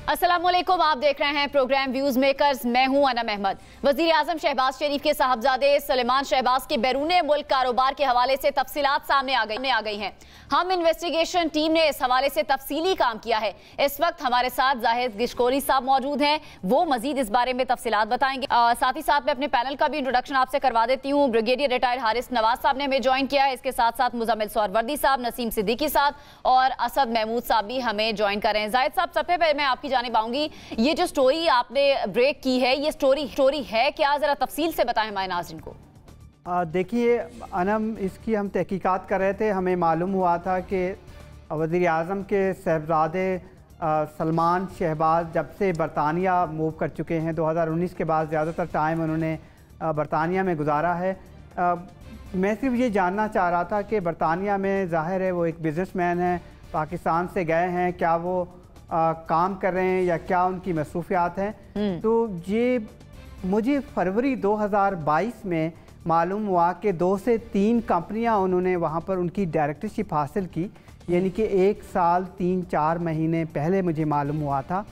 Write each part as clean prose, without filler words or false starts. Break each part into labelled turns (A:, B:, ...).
A: अस्सलामुअलैकुम, आप देख रहे हैं प्रोग्राम व्यूज मेकर्स। मैं हूं अनम अहमद। वजीर आजम शहबाज शरीफ के साहबजादे सलेमान शहबाज के बैरूने मुल्क कारोबार के हवाले से तफसीलात सामने आ गई हैं। हम इन्वेस्टिगेशन टीम ने इस हवाले से तफसीली काम किया है। इस वक्त हमारे साथ जाहिद गिशकोरी साहब मौजूद हैं, वो मजीद इस बारे में तफसीलात बताएंगे। साथ ही साथ मैं अपने पैनल का भी इंट्रोडक्शन आपसे करवा देती हूँ। ब्रिगेडियर रिटायर्ड हारिस नवाज साहब ने हमें ज्वाइन किया है। इसके साथ साथ मुजम्मिल सोहरवर्दी साहब, नसीम सिद्दीकी साहब और असद महमूद साहब भी हमें ज्वाइन कर रहे हैं। जाहिद साहब, सबसे पहले मैं आपकी जानिब आऊंगी, ये जो स्टोरी आपने ब्रेक की है, ये स्टोरी है क्या? जरा तफसील से बताएं हमारे नाज़रीन को।
B: देखिए अनम, इसकी हम तहकीकात कर रहे थे। हमें मालूम हुआ था कि वज़ीर आज़म के साहबजादे सलमान शहबाज जब से बरतानिया मूव कर चुके हैं, 2019 के बाद ज़्यादातर टाइम उन्होंने बरतानिया में गुजारा है। मैं सिर्फ ये जानना चाह रहा था कि बरतानिया में ज़ाहिर है वो एक बिज़नेसमैन है, पाकिस्तान से गए हैं, क्या वो काम कर रहे हैं या क्या उनकी मसरूफियात हैं। तो ये मुझे फरवरी 2022 में मालूम हुआ कि 2 से 3 कंपनियां उन्होंने वहां पर उनकी डायरेक्टरशिप हासिल की, यानी कि 1 साल 3-4 महीने पहले मुझे मालूम हुआ था।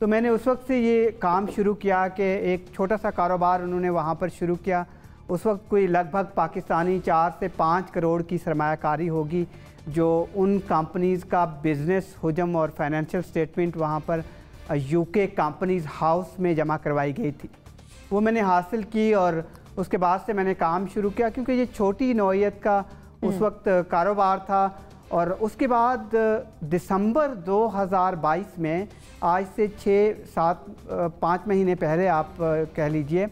B: तो मैंने उस वक्त से ये काम शुरू किया कि एक छोटा सा कारोबार उन्होंने वहां पर शुरू किया। उस वक्त कोई लगभग पाकिस्तानी 4 से 5 करोड़ की सरमायाकारी होगी जो उन कंपनीज़ का बिज़नेस हुजम और फाइनेंशियल स्टेटमेंट वहाँ पर यूके कंपनीज़ हाउस में जमा करवाई गई थी। वो मैंने हासिल की और उसके बाद से मैंने काम शुरू किया, क्योंकि ये छोटी नौइयत का उस वक्त कारोबार था। और उसके बाद दिसंबर 2022 में, आज से 5 महीने पहले आप कह लीजिए,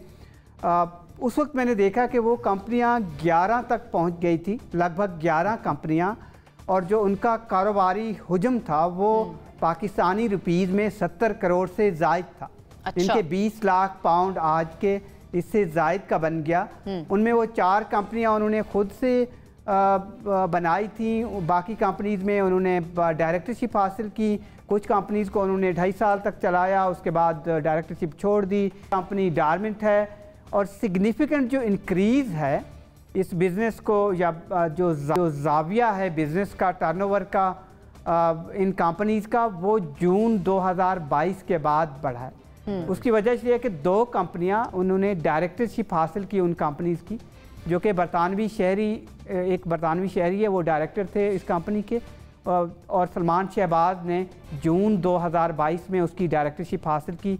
B: उस वक्त मैंने देखा कि वो कंपनियां 11 तक पहुंच गई थी, लगभग 11 कंपनियां, और जो उनका कारोबारी हुजम था वो पाकिस्तानी रुपीज़ में 70 करोड़ से ज़ायद था। अच्छा। इनके 20 लाख पाउंड आज के इससे ज़ायद का बन गया। उनमें वो 4 कंपनियां उन्होंने खुद से बनाई थी, बाकी कंपनीज़ में उन्होंने डायरेक्टरशिप हासिल की। कुछ कंपनीज़ को उन्होंने 2.5 साल तक चलाया, उसके बाद डायरेक्टरशिप छोड़ दी। कंपनी डारमिंट है, और सिग्निफिकेंट जो इंक्रीज़ है इस बिज़नेस को, या जो जाविया है बिज़नेस का, टर्नओवर का, इन कंपनीज़ का, वो जून 2022 के बाद बढ़ा है। उसकी वजह से है कि 2 कंपनियां उन्होंने डायरेक्टरशिप हासिल की उन कंपनीज़ की, जो कि बरतानवी शहरी, एक बरतानवी शहरी है, वो डायरेक्टर थे इस कंपनी के, और सलमान शहबाज ने जून 2022 में उसकी डायरेक्टरशिप हासिल की।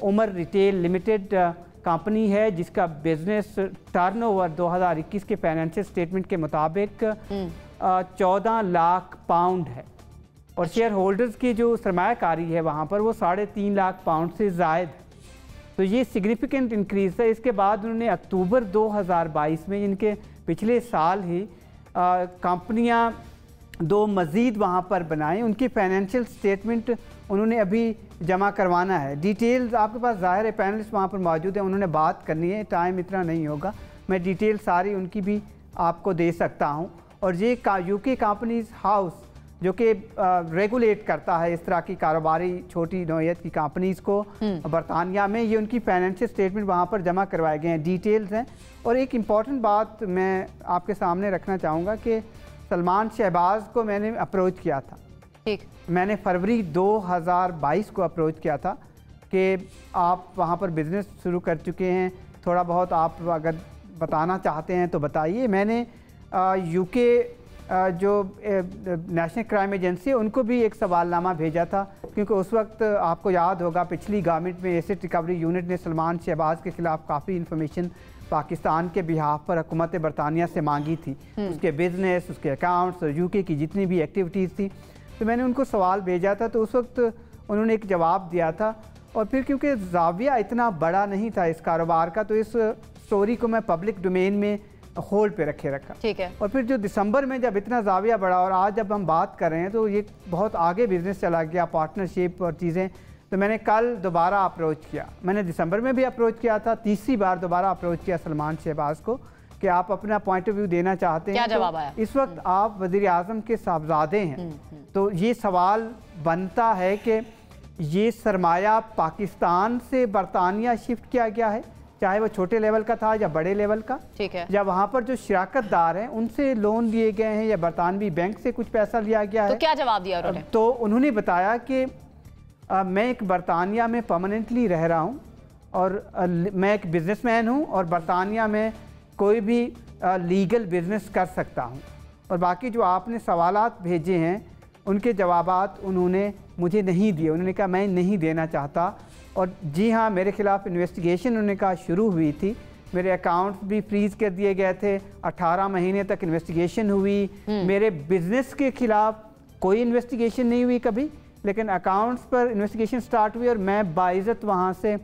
B: उमर रिटेल लिमिटेड कंपनी है जिसका बिजनेस टर्नओवर 2021 के फाइनेंशियल स्टेटमेंट के मुताबिक 14 लाख पाउंड है, और शेयर होल्डर्स की जो सरमायाकारी है वहाँ पर वो 3.5 लाख पाउंड से ज़ायद है। तो ये सिग्निफिकेंट इंक्रीज़ है। इसके बाद उन्होंने अक्टूबर 2022 में, इनके पिछले साल ही, कंपनियाँ 2 मज़ीद वहाँ पर बनाई। उनकी फाइनेंशियल स्टेटमेंट उन्होंने अभी जमा करवाना है। डिटेल्स आपके पास ज़ाहिर है, पैनलिस्ट वहाँ पर मौजूद है, उन्होंने बात करनी है, टाइम इतना नहीं होगा, मैं डिटेल सारी उनकी भी आपको दे सकता हूँ। और ये यूके कंपनीज़ हाउस जो कि रेगुलेट करता है इस तरह की कारोबारी छोटी नौइयत की कंपनीज़ को बरतानिया में, ये उनकी फाइनेंशियल स्टेटमेंट वहाँ पर जमा करवाए गए हैं, डिटेल्स हैं। और एक इम्पॉर्टेंट बात मैं आपके सामने रखना चाहूँगा कि सलमान शहबाज को मैंने अप्रोच किया था, ठीक, मैंने फरवरी 2022 को अप्रोच किया था कि आप वहाँ पर बिज़नेस शुरू कर चुके हैं, थोड़ा बहुत आप अगर बताना चाहते हैं तो बताइए। मैंने यूके जो नेशनल क्राइम एजेंसी है उनको भी एक सवालनामा भेजा था, क्योंकि उस वक्त आपको याद होगा पिछली गवर्नमेंट में एसेट रिकवरी यूनिट ने सलमान शहबाज के ख़िलाफ़ काफ़ी इन्फॉर्मेशन पाकिस्तान के बिहाफ पर हुकूमत बरतानिया से मांगी थी, उसके बिज़नेस, उसके अकाउंट्स और यूके की जितनी भी एक्टिविटीज़ थी। तो मैंने उनको सवाल भेजा था, तो उस वक्त उन्होंने एक जवाब दिया था। और फिर क्योंकि जाविया इतना बड़ा नहीं था इस कारोबार का, तो इस स्टोरी को मैं पब्लिक डोमेन में होल्ड पे रखा, ठीक है। और फिर जो दिसंबर में जब इतना जाविया बढ़ा, और आज जब हम बात कर रहे हैं तो ये बहुत आगे बिज़नेस चला गया, पार्टनरशिप और चीज़ें। तो मैंने कल दोबारा अप्रोच किया, मैंने दिसंबर में भी अप्रोच किया था, तीसरी बार दोबारा अप्रोच किया सलमान शहबाज को कि आप अपना पॉइंट ऑफ व्यू देना चाहते हैं। क्या जवाब आया? इस वक्त आप वज़ीर आज़म के साहबजादे हैं, तो ये सवाल बनता है कि ये सरमाया पाकिस्तान से बरतानिया शिफ्ट किया गया है, चाहे वो छोटे लेवल का था या बड़े लेवल का, ठीक है, या वहाँ पर जो शराकतदार हैं उनसे लोन लिए गए हैं या बरतानवी बैंक से कुछ पैसा लिया गया है। तो क्या जवाब दिया उन्होंने? तो उन्होंने बताया कि मैं एक बरतानिया में परमानेंटली रह रहा हूँ और मैं एक बिज़नेसमैन हूँ और बरतानिया में कोई भी लीगल बिज़नेस कर सकता हूँ। और बाकी जो आपने सवालात भेजे हैं उनके जवाबात उन्होंने मुझे नहीं दिए। उन्होंने कहा मैं नहीं देना चाहता। और जी हाँ, मेरे ख़िलाफ़ इन्वेस्टिगेशन उन्होंने कहा शुरू हुई थी। मेरे अकाउंट्स भी फ्रीज़ कर दिए गए थे। 18 महीने तक इन्वेस्टिगेशन हुई। मेरे बिज़नेस के ख़िलाफ़ कोई इन्वेस्टिगेशन नहीं हुई कभी, लेकिन अकाउंट्स पर इन्वेस्टिगेशन स्टार्ट हुई और मैं बाइज़्ज़त वहाँ से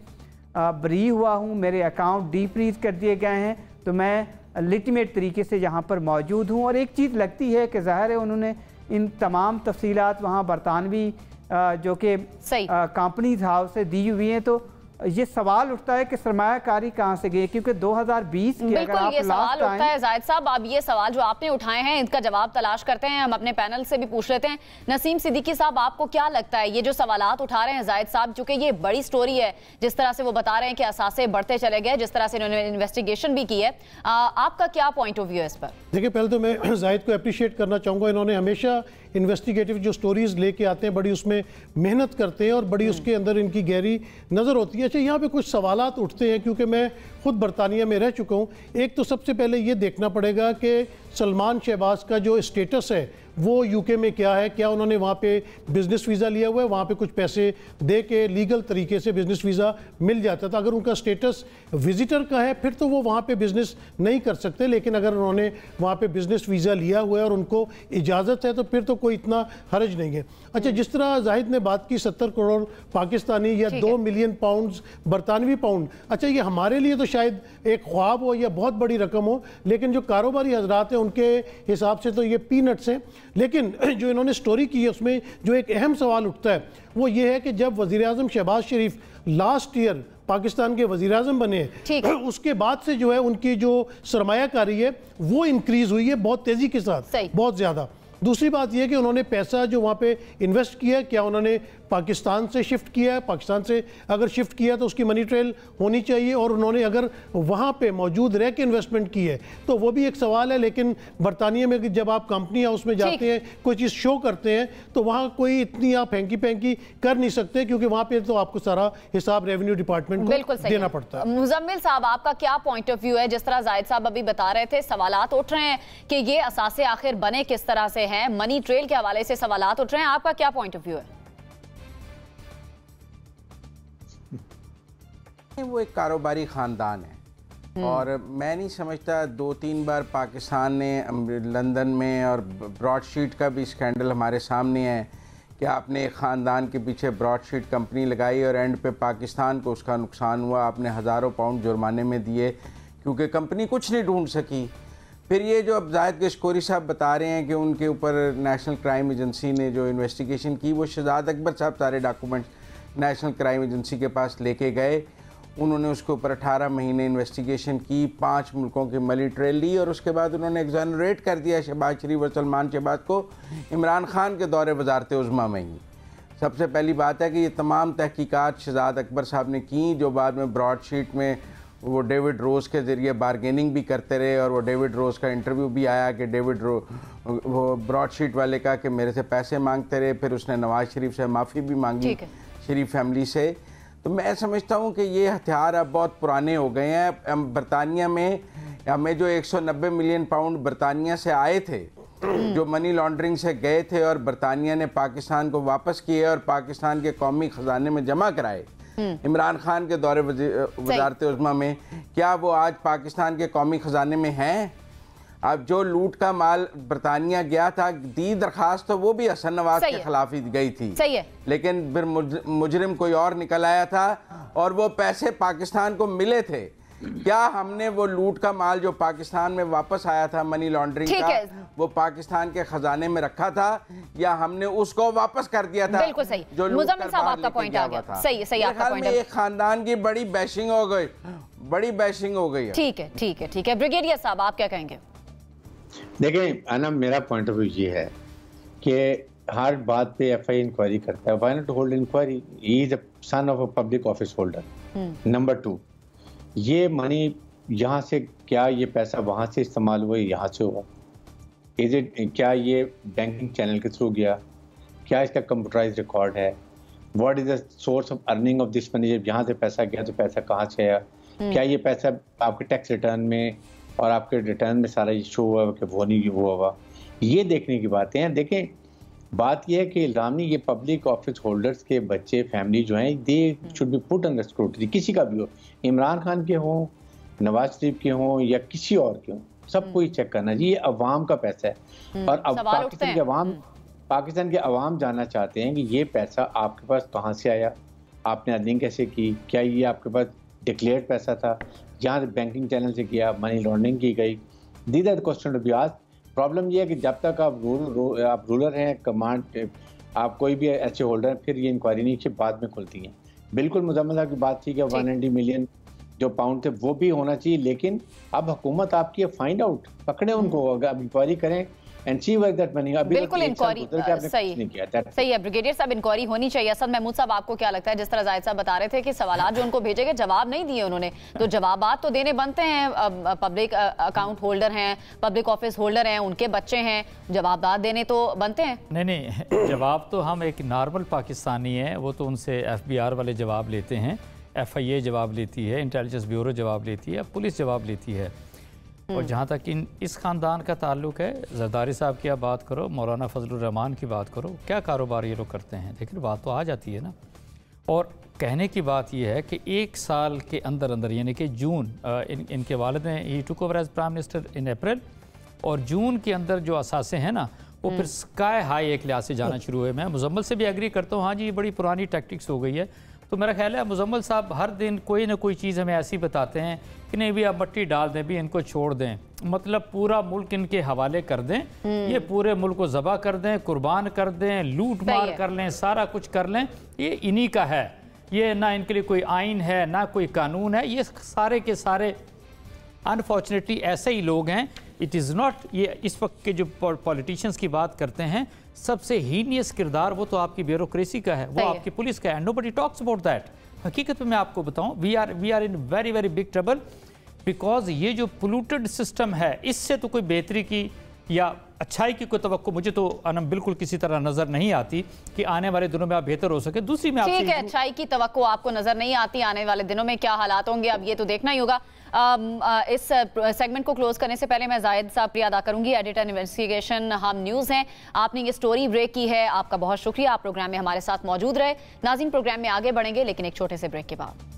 B: बरी हुआ हूँ। मेरे अकाउंट डी फ्रीज़ कर दिए गए हैं, तो मैं लिटिमेट तरीके से यहाँ पर मौजूद हूँ। और एक चीज़ लगती है कि ज़ाहिर है उन्होंने इन तमाम तफसीलात वहाँ बरतानवी जो कि कंपनीज हाउस से दी हुई हैं, तो ये सवाल उठता है कि सरमायाकारी कहाँ से गई, क्योंकि 2020 के अगर आप
A: ये सवाल उठता है जाहिद साहब। अब ये सवाल जो आपने उठाए हैं इनका जवाब तलाश करते हैं, हम अपने पैनल से भी पूछ लेते हैं। नसीम सिद्दीकी साहब, आपको क्या लगता है ये जो सवालात उठा रहे हैं जाहिद साहब, चूंकि ये बड़ी स्टोरी है, जिस तरह से वो बता रहे हैं कि असासे बढ़ते चले गए, जिस तरह से इन्होंने इन्वेस्टिगेशन भी की है, आपका क्या पॉइंट ऑफ व्यू है इस पर?
C: देखिए, पहले तो मैं जाहिद को अप्रिशिएट करना चाहूँगा। इन्होंने हमेशा इन्वेस्टिगेटिव जो स्टोरीज लेके आते हैं, बड़ी उसमें मेहनत करते हैं और बड़ी उसके अंदर इनकी गहरी नज़र होती है। अच्छा, यहाँ पे कुछ सवालात उठते हैं, क्योंकि मैं खुद बरतानिया में रह चुका हूँ। एक तो सबसे पहले ये देखना पड़ेगा कि सलमान शहबाज का जो स्टेटस है वो यूके में क्या है। क्या उन्होंने वहाँ पे बिज़नेस वीज़ा लिया हुआ है, वहाँ पे कुछ पैसे दे के लीगल तरीके से बिज़नेस वीज़ा मिल जाता था। अगर उनका स्टेटस विजिटर का है फिर तो वो वहाँ पे बिज़नेस नहीं कर सकते, लेकिन अगर उन्होंने वहाँ पे बिज़नेस वीज़ा लिया हुआ है और उनको इजाज़त है तो फिर तो कोई इतना हर्ज नहीं है। अच्छा, जिस तरह जाहिद ने बात की 70 करोड़ पाकिस्तानी या 2 मिलियन पाउंड बरतानवी पाउंड, अच्छा ये हमारे लिए तो शायद एक ख्वाब हो या बहुत बड़ी रकम हो, लेकिन जो कारोबारी हजरात हैं उनके हिसाब से तो ये पीनट्स हैं। लेकिन जो इन्होंने स्टोरी की है उसमें जो एक अहम सवाल उठता है वो ये है कि जब वज़ीर-ए-आज़म शहबाज शरीफ लास्ट ईयर पाकिस्तान के वज़ीर-ए-आज़म बने, उसके बाद से जो है उनकी जो सरमायाकारी है वो इंक्रीज़ हुई है बहुत तेज़ी के साथ, बहुत ज़्यादा। दूसरी बात यह कि उन्होंने पैसा जो वहाँ पे इन्वेस्ट किया, क्या उन्होंने पाकिस्तान से शिफ्ट किया है? पाकिस्तान से अगर शिफ्ट किया तो उसकी मनी ट्रेल होनी चाहिए, और उन्होंने अगर वहाँ पे मौजूद रह के इन्वेस्टमेंट की है तो वो भी एक सवाल है। लेकिन बरतानिया में जब आप कंपनी हाउस में जाते हैं, कोई चीज़ शो करते हैं, तो वहाँ कोई इतनी आप हैंकी पैंकी कर नहीं सकते, क्योंकि वहाँ पे तो आपको सारा हिसाब रेवेन्यू डिपार्टमेंट को देना पड़ता है।
A: मुजम्मिल साहब, आपका क्या पॉइंट ऑफ व्यू है? जिस तरह जाहिद साहब अभी बता रहे थे, सवालात उठ रहे हैं कि ये असासे आखिर बने किस तरह से हैं, मनी ट्रेल के हवाले से सवालात उठ रहे हैं, आपका क्या पॉइंट ऑफ व्यू है?
D: वो एक कारोबारी ख़ानदान है और मैं नहीं समझता 2-3 बार पाकिस्तान ने लंदन में, और ब्रॉडशीट का भी स्कैंडल हमारे सामने है कि आपने एक ख़ानदान के पीछे ब्रॉडशीट कंपनी लगाई और एंड पे पाकिस्तान को उसका नुकसान हुआ। आपने हज़ारों पाउंड जुर्माने में दिए क्योंकि कंपनी कुछ नहीं ढूंढ सकी। फिर ये जो अब जाहिद गश्कोरी साहब बता रहे हैं कि उनके ऊपर नेशनल क्राइम एजेंसी ने जो इन्वेस्टिगेशन की, वो शहजाद अकबर साहब सारे डॉक्यूमेंट्स नेशनल क्राइम एजेंसी के पास लेके गए। उन्होंने उसके ऊपर 18 महीने इन्वेस्टिगेशन की, 5 मुल्कों की मनी ट्रेल ली और उसके बाद उन्होंने एग्जोनरेट कर दिया शहबाज शरीफ और सलमान शहबाज को इमरान खान के दौरे वजारत उज़्मा में ही। सबसे पहली बात है कि ये तमाम तहकीकात शहजाद अकबर साहब ने की, जो बाद में ब्रॉडशीट में वो डेविड रोज़ के ज़रिए बारगेनिंग भी करते रहे, और वो डेविड रोज़ का इंटरव्यू भी आया कि वो ब्रॉडशीट वाले का कि मेरे से पैसे मांगते रहे। फिर उसने नवाज शरीफ से माफ़ी भी मांगी, शरीफ फैमिली से। तो मैं समझता हूँ कि ये हथियार अब बहुत पुराने हो गए हैं। बरतानिया में हमें जो 190 मिलियन पाउंड बरतानिया से आए थे, जो मनी लॉन्ड्रिंग से गए थे और बरतानिया ने पाकिस्तान को वापस किए और पाकिस्तान के कौमी ख़जाने में जमा कराए इमरान खान के दौरे वजारत उज़्मा में, क्या वो आज पाकिस्तान के कौमी ख़जाने में हैं? अब जो लूट का माल बरतानिया गया था, दी दरखास्त तो वो भी हसन नवाज के खिलाफ ही गई थी, सही है, लेकिन फिर मुजरिम कोई और निकल आया था और वो पैसे पाकिस्तान को मिले थे। क्या हमने वो लूट का माल जो पाकिस्तान में वापस आया था मनी लॉन्ड्रिंग का, वो पाकिस्तान के खजाने में रखा था या हमने उसको वापस कर दिया था?
A: बिल्कुल सही, जो मुजम्मिल साहब आपका पॉइंट आ गया। सही सही, आपका पॉइंट है।
D: खानदान की बड़ी बैशिंग हो गई, बड़ी बैशिंग हो गई है।
A: ठीक है ठीक है ठीक है, ब्रिगेडियर साहब आप क्या कहेंगे?
E: देखें अना, मेरा पॉइंट ऑफ व्यू ये है कि हर बात पे एफआई इंक्वायरी करता है। Why not hold inquiry? He is a son of a public office holder. Number 2, ये मनी यहाँ से, क्या ये पैसा वहाँ से इस्तेमाल हुआ, यहाँ से हुआ? क्या ये बैंकिंग चैनल के थ्रू गया? क्या इसका कंप्यूटराइज रिकॉर्ड है? What is the source of earning of this money, जब यहाँ से पैसा गया तो पैसा कहाँ से आया, क्या ये पैसा आपके टैक्स रिटर्न में और आपके रिटर्न में सारा इशू हुआ कि वो नहीं हुआ, ये देखने की बातें हैं। देखें, बात यह है कि इल्जामी ये पब्लिक ऑफिस होल्डर्स के बच्चे फैमिली जो हैं, they should be put under scrutiny, किसी का भी हो, इमरान खान के हों, नवाज शरीफ के हों या किसी और के हों, सबको ही चेक करना चाहिए। ये अवाम का पैसा है और अब पाकिस्तान के अवाम जानना चाहते हैं कि ये पैसा आपके पास कहाँ से आया, आपने अर्निंग कैसे की, क्या ये आपके पास डिक्लेयर्ड पैसा था, जहाँ बैंकिंग चैनल से किया, मनी लॉन्ड्रिंग की गई। These are the question to be asked. Problem ये है कि जब तक आप रूलर हैं, कमांड, आप कोई भी ऐसे होल्डर हैं, फिर ये इंक्वायरी नहीं कि बाद में खुलती हैं। बिल्कुल मुजम्मल साहब की बात थी कि 190 मिलियन जो पाउंड थे वो भी होना चाहिए, लेकिन अब हुकूमत आपकी है, फाइंड आउट, पकड़े उनको, अब इंक्वायरी करें and see where that money.
A: बिल्कुल इंक्वायरी सही है ब्रिगेडियर साहब, इंक्वायरी होनी चाहिए। असद महमूद साहब, आपको क्या लगता है, जिस तरह जाहिद साहब बता रहे थे कि सवालात जो उनको भेजे गए जवाब नहीं दिए उन्होंने, तो जवाबात तो देने बनते हैं। पब्लिक अकाउंट होल्डर हैं, पब्लिक ऑफिस होल्डर हैं, उनके बच्चे हैं, जवाबदार देने तो बनते हैं।
F: नहीं जवाब तो हम एक नॉर्मल पाकिस्तानी है, वो तो उनसे FBR वाले जवाब लेते हैं, FIA जवाब लेती है, इंटेलिजेंस ब्यूरो जवाब लेती है, पुलिस जवाब लेती है। और जहाँ तक इस ख़ानदान का ताल्लुक है, जरदारी साहब की आप बात करो, मौलाना फजलुर रहमान की बात करो, क्या कारोबार ये लोग करते हैं, लेकिन बात तो आ जाती है ना। और कहने की बात यह है कि 1 साल के अंदर अंदर, यानी कि जून, इनके वालिद ने ही took over as prime minister in April, और जून के अंदर जो असासे हैं ना, वो फिर स्काई हाई एक लिहाज से जाना शुरू हुए। मैं मुजम्मल से भी एग्री करता हूँ, हाँ जी ये बड़ी पुरानी टैक्टिक्स हो गई है। तो मेरा ख्याल है मुजम्मल साहब हर दिन कोई ना कोई चीज़ हमें ऐसी बताते हैं कि नहीं भी आप मट्टी डाल दें, भी इनको छोड़ दें, मतलब पूरा मुल्क इनके हवाले कर दें, ये पूरे मुल्क को ज़बा कर दें, कुर्बान कर दें, लूट मार कर लें, सारा कुछ कर लें, ये इन्हीं का है। ये ना इनके लिए कोई आइन है, ना कोई कानून है, ये सारे के सारे अनफॉर्चुनेटली ऐसे ही लोग हैं। इट इज़ नॉट, ये इस वक्त के जो पॉलिटिशियंस की बात करते हैं, सबसे हीनियस किरदार वो तो आपकी ब्यूरोक्रेसी का है, वो आपकी पुलिस का है, and nobody talks about that. हकीकत में मैं आपको बताऊं, we are in very very big trouble, because ये जो पोल्यूटेड सिस्टम है, इससे तो कोई बेहतरी की या अच्छाई की कोई तवक्को मुझे तो अनम बिल्कुल किसी तरह नजर नहीं आती कि आने वाले दिनों में आप बेहतर हो सके। दूसरी में
A: ठीक है, अच्छाई की तवक्को आपको नजर नहीं आती, आने वाले दिनों में क्या हालात होंगे अब ये तो देखना ही होगा। इस सेगमेंट को क्लोज करने से पहले मैं जाहिद साहब की अदा करूंगी, एडिटर इन्वेस्टिगेशन हम न्यूज़ हैं, आपने ये स्टोरी ब्रेक की है, आपका बहुत शुक्रिया, आप प्रोग्राम में हमारे साथ मौजूद रहे। नाज़रीन, प्रोग्राम में आगे बढ़ेंगे लेकिन एक छोटे से ब्रेक के बाद।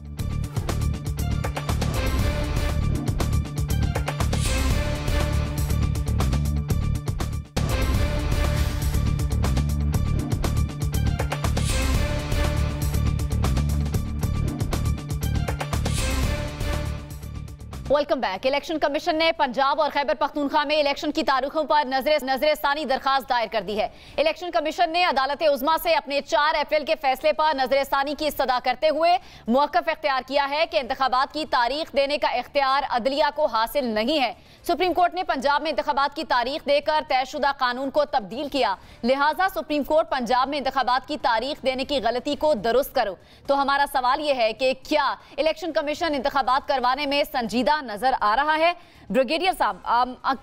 A: Welcome back. इलेक्शन कमीशन ने पंजाब और खैबर पख्तूनख्वा में इलेक्शन की तारीखों पर नजरसानी दरखास्त दायर कर दी है। इलेक्शन कमीशन ने अदालत उज़्मा से अपने 4 अप्रैल के फैसले पर नजरसानी की इस्तदा करते हुए मौक़िफ़ इख्तियार किया है कि इंतखाबात की तारीख देने का इख्तियार अदलिया को हासिल नहीं है। सुप्रीम कोर्ट ने पंजाब में इंतखाबात की तारीख देकर तयशुदा कानून को तब्दील किया, लिहाजा सुप्रीम कोर्ट पंजाब में इंतखाबात की तारीख देने की गलती को दुरुस्त करो। तो हमारा सवाल यह है कि क्या इलेक्शन कमीशन इंतखाबात करवाने में संजीदा नजर आ रहा है? ब्रिगेडियर साहब,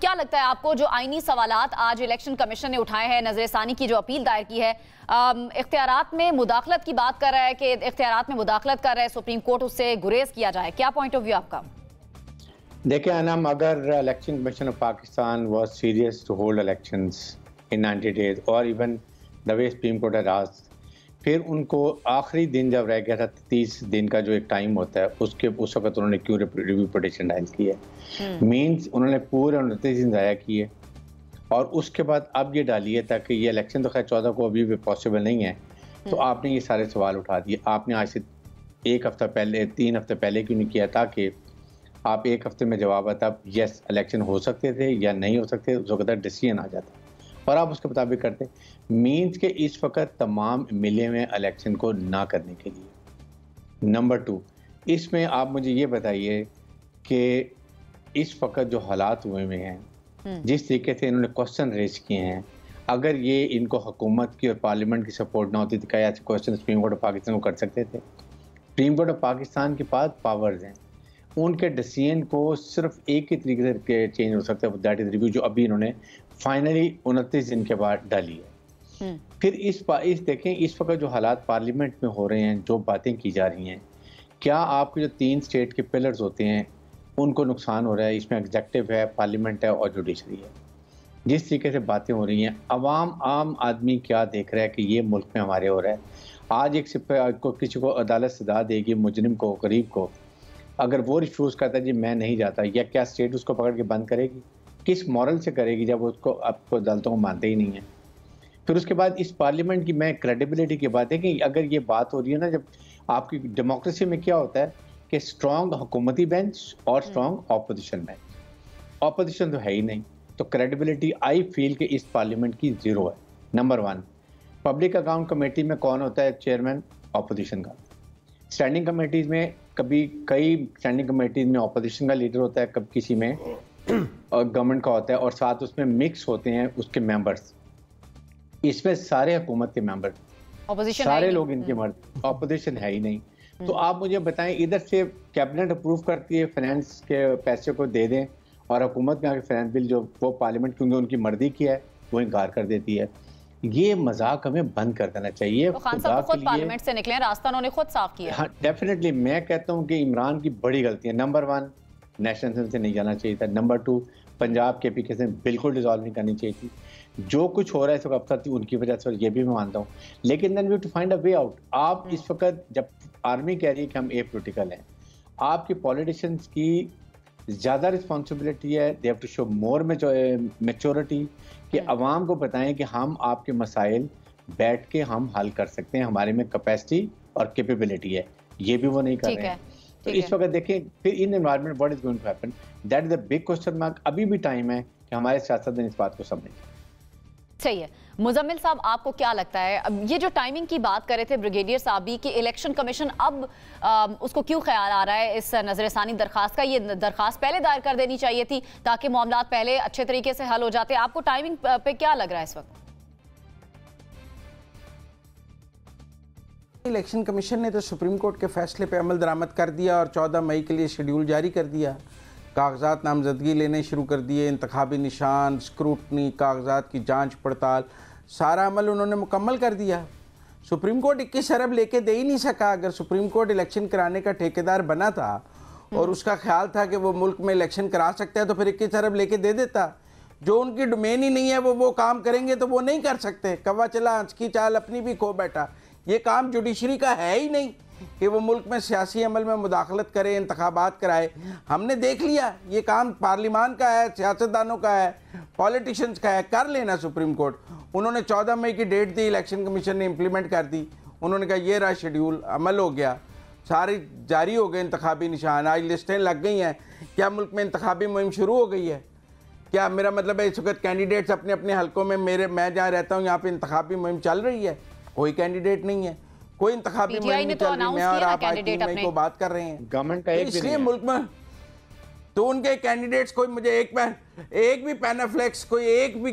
A: क्या लगता है आपको, जो आईनी सवालात आज इलेक्शन कमीशन ने उठाए हैं, नजरसानी की जो अपील दायर की है, इख्तियारात में मुदाखलत की बात कर रहा है कि इख्तियारात में मुदाखलत कर रहा है सुप्रीम कोर्ट, उससे गुरेज किया जाए, क्या पॉइंट ऑफ व्यू आपका?
E: देखिए अनम, अगर election commission of Pakistan was serious to hold elections in 90 days और even the way supreme court has asked, फिर उनको आखिरी दिन जब रह गया था 30 दिन का जो एक टाइम होता है, उस वक्त उन्होंने क्यों रिव्यू पिटीशन दायर की है? मींस उन्होंने पूरे 29 दिन ज़ाया किए और उसके बाद अब ये डालिए ताकि ये इलेक्शन तो खैर 14 को अभी भी पॉसिबल नहीं है, तो आपने ये सारे सवाल उठा दिए। आपने आज से 1 हफ्ता पहले, 3 हफ्ते पहले क्यों नहीं किया, ताकि आप 1 हफ्ते में जवाब आता यस इलेक्शन हो सकते थे या नहीं हो सकते, उस वक्त डिसीजन आ जाता और आप उसके मुताबिक करते। मीन्स के इस वक्त तमाम मिले हुए इलेक्शन को ना करने के लिए। नंबर 2, इसमें आप मुझे ये बताइए कि इस वक्त जो हालात हुए हुए हैं, जिस तरीके से इन्होंने क्वेश्चन रेज किए हैं, अगर ये इनको हुकूमत की और पार्लियामेंट की सपोर्ट ना होती तो क्या ऐसे question supreme court of Pakistan को कर सकते थे? सुप्रीम कोर्ट ऑफ पाकिस्तान के पास पावर्स हैं, उनके डिसीजन को सिर्फ एक ही तरीके से चेंज हो सकता है, दैट इज रिव्यू, जो अभी इन्होंने फाइनली 29 दिन के बाद डाली है। फिर इस देखें इस वक्त जो हालात पार्लियामेंट में हो रहे हैं, जो बातें की जा रही हैं, क्या आपके जो 3 स्टेट के पिलर्स होते हैं उनको नुकसान हो रहा है? इसमें एग्जेक्टिव है, पार्लियामेंट है और जुडिशरी है। जिस तरीके से बातें हो रही हैं, आम आदमी क्या देख रहा है कि ये मुल्क में हमारे हो रहा है। आज एक को किसी को अदालत सजा देगी, मुजरिम को, गरीब को, अगर वो रिफ्यूज़ करता है जी मैं नहीं जाता, या क्या स्टेट उसको पकड़ के बंद करेगी? किस मॉरल से करेगी जब उसको आपको अदालतों को मानते ही नहीं है? फिर उसके बाद इस पार्लियामेंट की मैं क्रेडिबिलिटी की बात है कि अगर ये बात हो रही है ना, जब आपकी डेमोक्रेसी में क्या होता है कि स्ट्रॉन्ग हुकूमती बेंच और स्ट्रॉन्ग ऑपोजिशन बेंच, ऑपोजिशन तो है ही नहीं, तो क्रेडिबिलिटी आई फील कि इस पार्लियामेंट की जीरो है। नंबर 1, पब्लिक अकाउंट कमेटी में कौन होता है चेयरमैन? ऑपोजिशन का। स्टैंडिंग कमेटीज में कई स्टैंडिंग कमेटीज में ऑपोजिशन का लीडर होता है, कब किसी में गवर्नमेंट का होता है, और साथ उसमें मिक्स होते हैं उसके मेंबर्स। इसमें सारे हुकूमत के मेंबर, सारे लोग इनके मर्द, ऑपोजिशन है ही नहीं। तो आप मुझे बताएं, इधर से कैबिनेट अप्रूव करती है फाइनेंस के पैसे को दे दें, और हुकूमत में आके फाइनेंस बिल जो वो पार्लियामेंट क्योंकि उनकी मर्जी की है वो इनकार कर देती है। ये मजाक हमें बंद कर देना चाहिए।
A: तो खान साहब खुद पार्लियामेंट से निकले, रास्ता उन्होंने खुद साफ किया।
E: हाँ, डेफिनेटली मैं कहता हूँ कि इमरान की बड़ी गलती है। नंबर 1, नेशनल असेंबली से नहीं जाना चाहिए था। नंबर 2, पंजाब के एप्लीकेशन बिल्कुल डिजॉल्व नहीं करनी चाहिए थी। जो कुछ हो रहा है इस वक्त अफसर थी उनकी वजह से, ये भी मैं मानता हूँ, लेकिन then we to find a way out. आप इस वक्त जब आर्मी कह रही है कि हम एपोलिटिकल हैं, आपकी पॉलिटिशियंस की ज़्यादा रिस्पॉन्सिबिलिटी है, they have to show more maturity, कि अवाम को बताएं कि हम आपके मसाइल बैठ के हम हल कर सकते हैं, हमारे में कैपेसिटी और कैपेबिलिटी है। ये भी वो नहीं कर रहे हैं। तो इस वक्त देखें फिर in environment what is going to happen, that is the big question mark. अभी भी टाइम है कि हमारे सियासतदान इस बात को समझें।
A: सही है। मुजम्मिल साहब, आपको क्या लगता है, अब ये जो टाइमिंग की बात कर रहे थे ब्रिगेडियर साहब कि इलेक्शन कमीशन अब उसको क्यों ख्याल आ रहा है इस नजरसानी दरखास्त का? ये दरखास्त पहले दायर कर देनी चाहिए थी ताकि मामलात पहले अच्छे तरीके से हल हो जाते। आपको टाइमिंग पे क्या लग रहा है इस वक्त?
D: इलेक्शन कमीशन ने तो सुप्रीम कोर्ट के फैसले पे अमल दरामद कर दिया और 14 मई के लिए शेड्यूल जारी कर दिया। कागजात नामजदगी लेने शुरू कर दिए, इंतखाबी निशान, स्क्रूटनी, कागजात की जांच पड़ताल, सारा अमल उन्होंने मुकम्मल कर दिया। सुप्रीम कोर्ट 21 अरब लेके दे ही नहीं सका। अगर सुप्रीम कोर्ट इलेक्शन कराने का ठेकेदार बना था और उसका ख्याल था कि वो मुल्क में इलेक्शन करा सकता है तो फिर 21 अरब लेके दे देता। जो उनकी डोमेन ही नहीं है वो काम करेंगे तो वो नहीं कर सकते। कौवा चला हंस की चाल अपनी भी खो बैठा। ये काम जुडिशरी का है ही नहीं कि वो मुल्क में सियासी अमल में मुदाखलत करे, इंतखाबात कराए। हमने देख लिया ये काम पार्लियामान का है, सियासतदानों का है, पॉलिटिशियंस का है, कर लेना सुप्रीम कोर्ट। उन्होंने 14 मई की डेट दी, इलेक्शन कमीशन ने इम्प्लीमेंट कर दी। उन्होंने कहा ये रहा शेड्यूल, अमल हो गया, सारी जारी हो गए इंतखाबी निशान, आज लिस्टें लग गई हैं। क्या मुल्क में इंतखाबी मुहिम शुरू हो गई है? क्या मेरा मतलब है इस वक्त कैंडिडेट्स अपने अपने हलकों में, मैं जहाँ रहता हूँ यहाँ पे इंतखाबी मुहिम चल रही है? कोई कैंडिडेट नहीं है, कोई इंतखाबी मुहिम नहीं चल रही है, और आप आज 3 मई को बात कर रहे हैं।
E: गवर्नमेंट का
D: इसलिए मुल्क में तो उनके कैंडिडेट्स कोई मुझे एक भी पैनाफ्लेक्स, कोई एक भी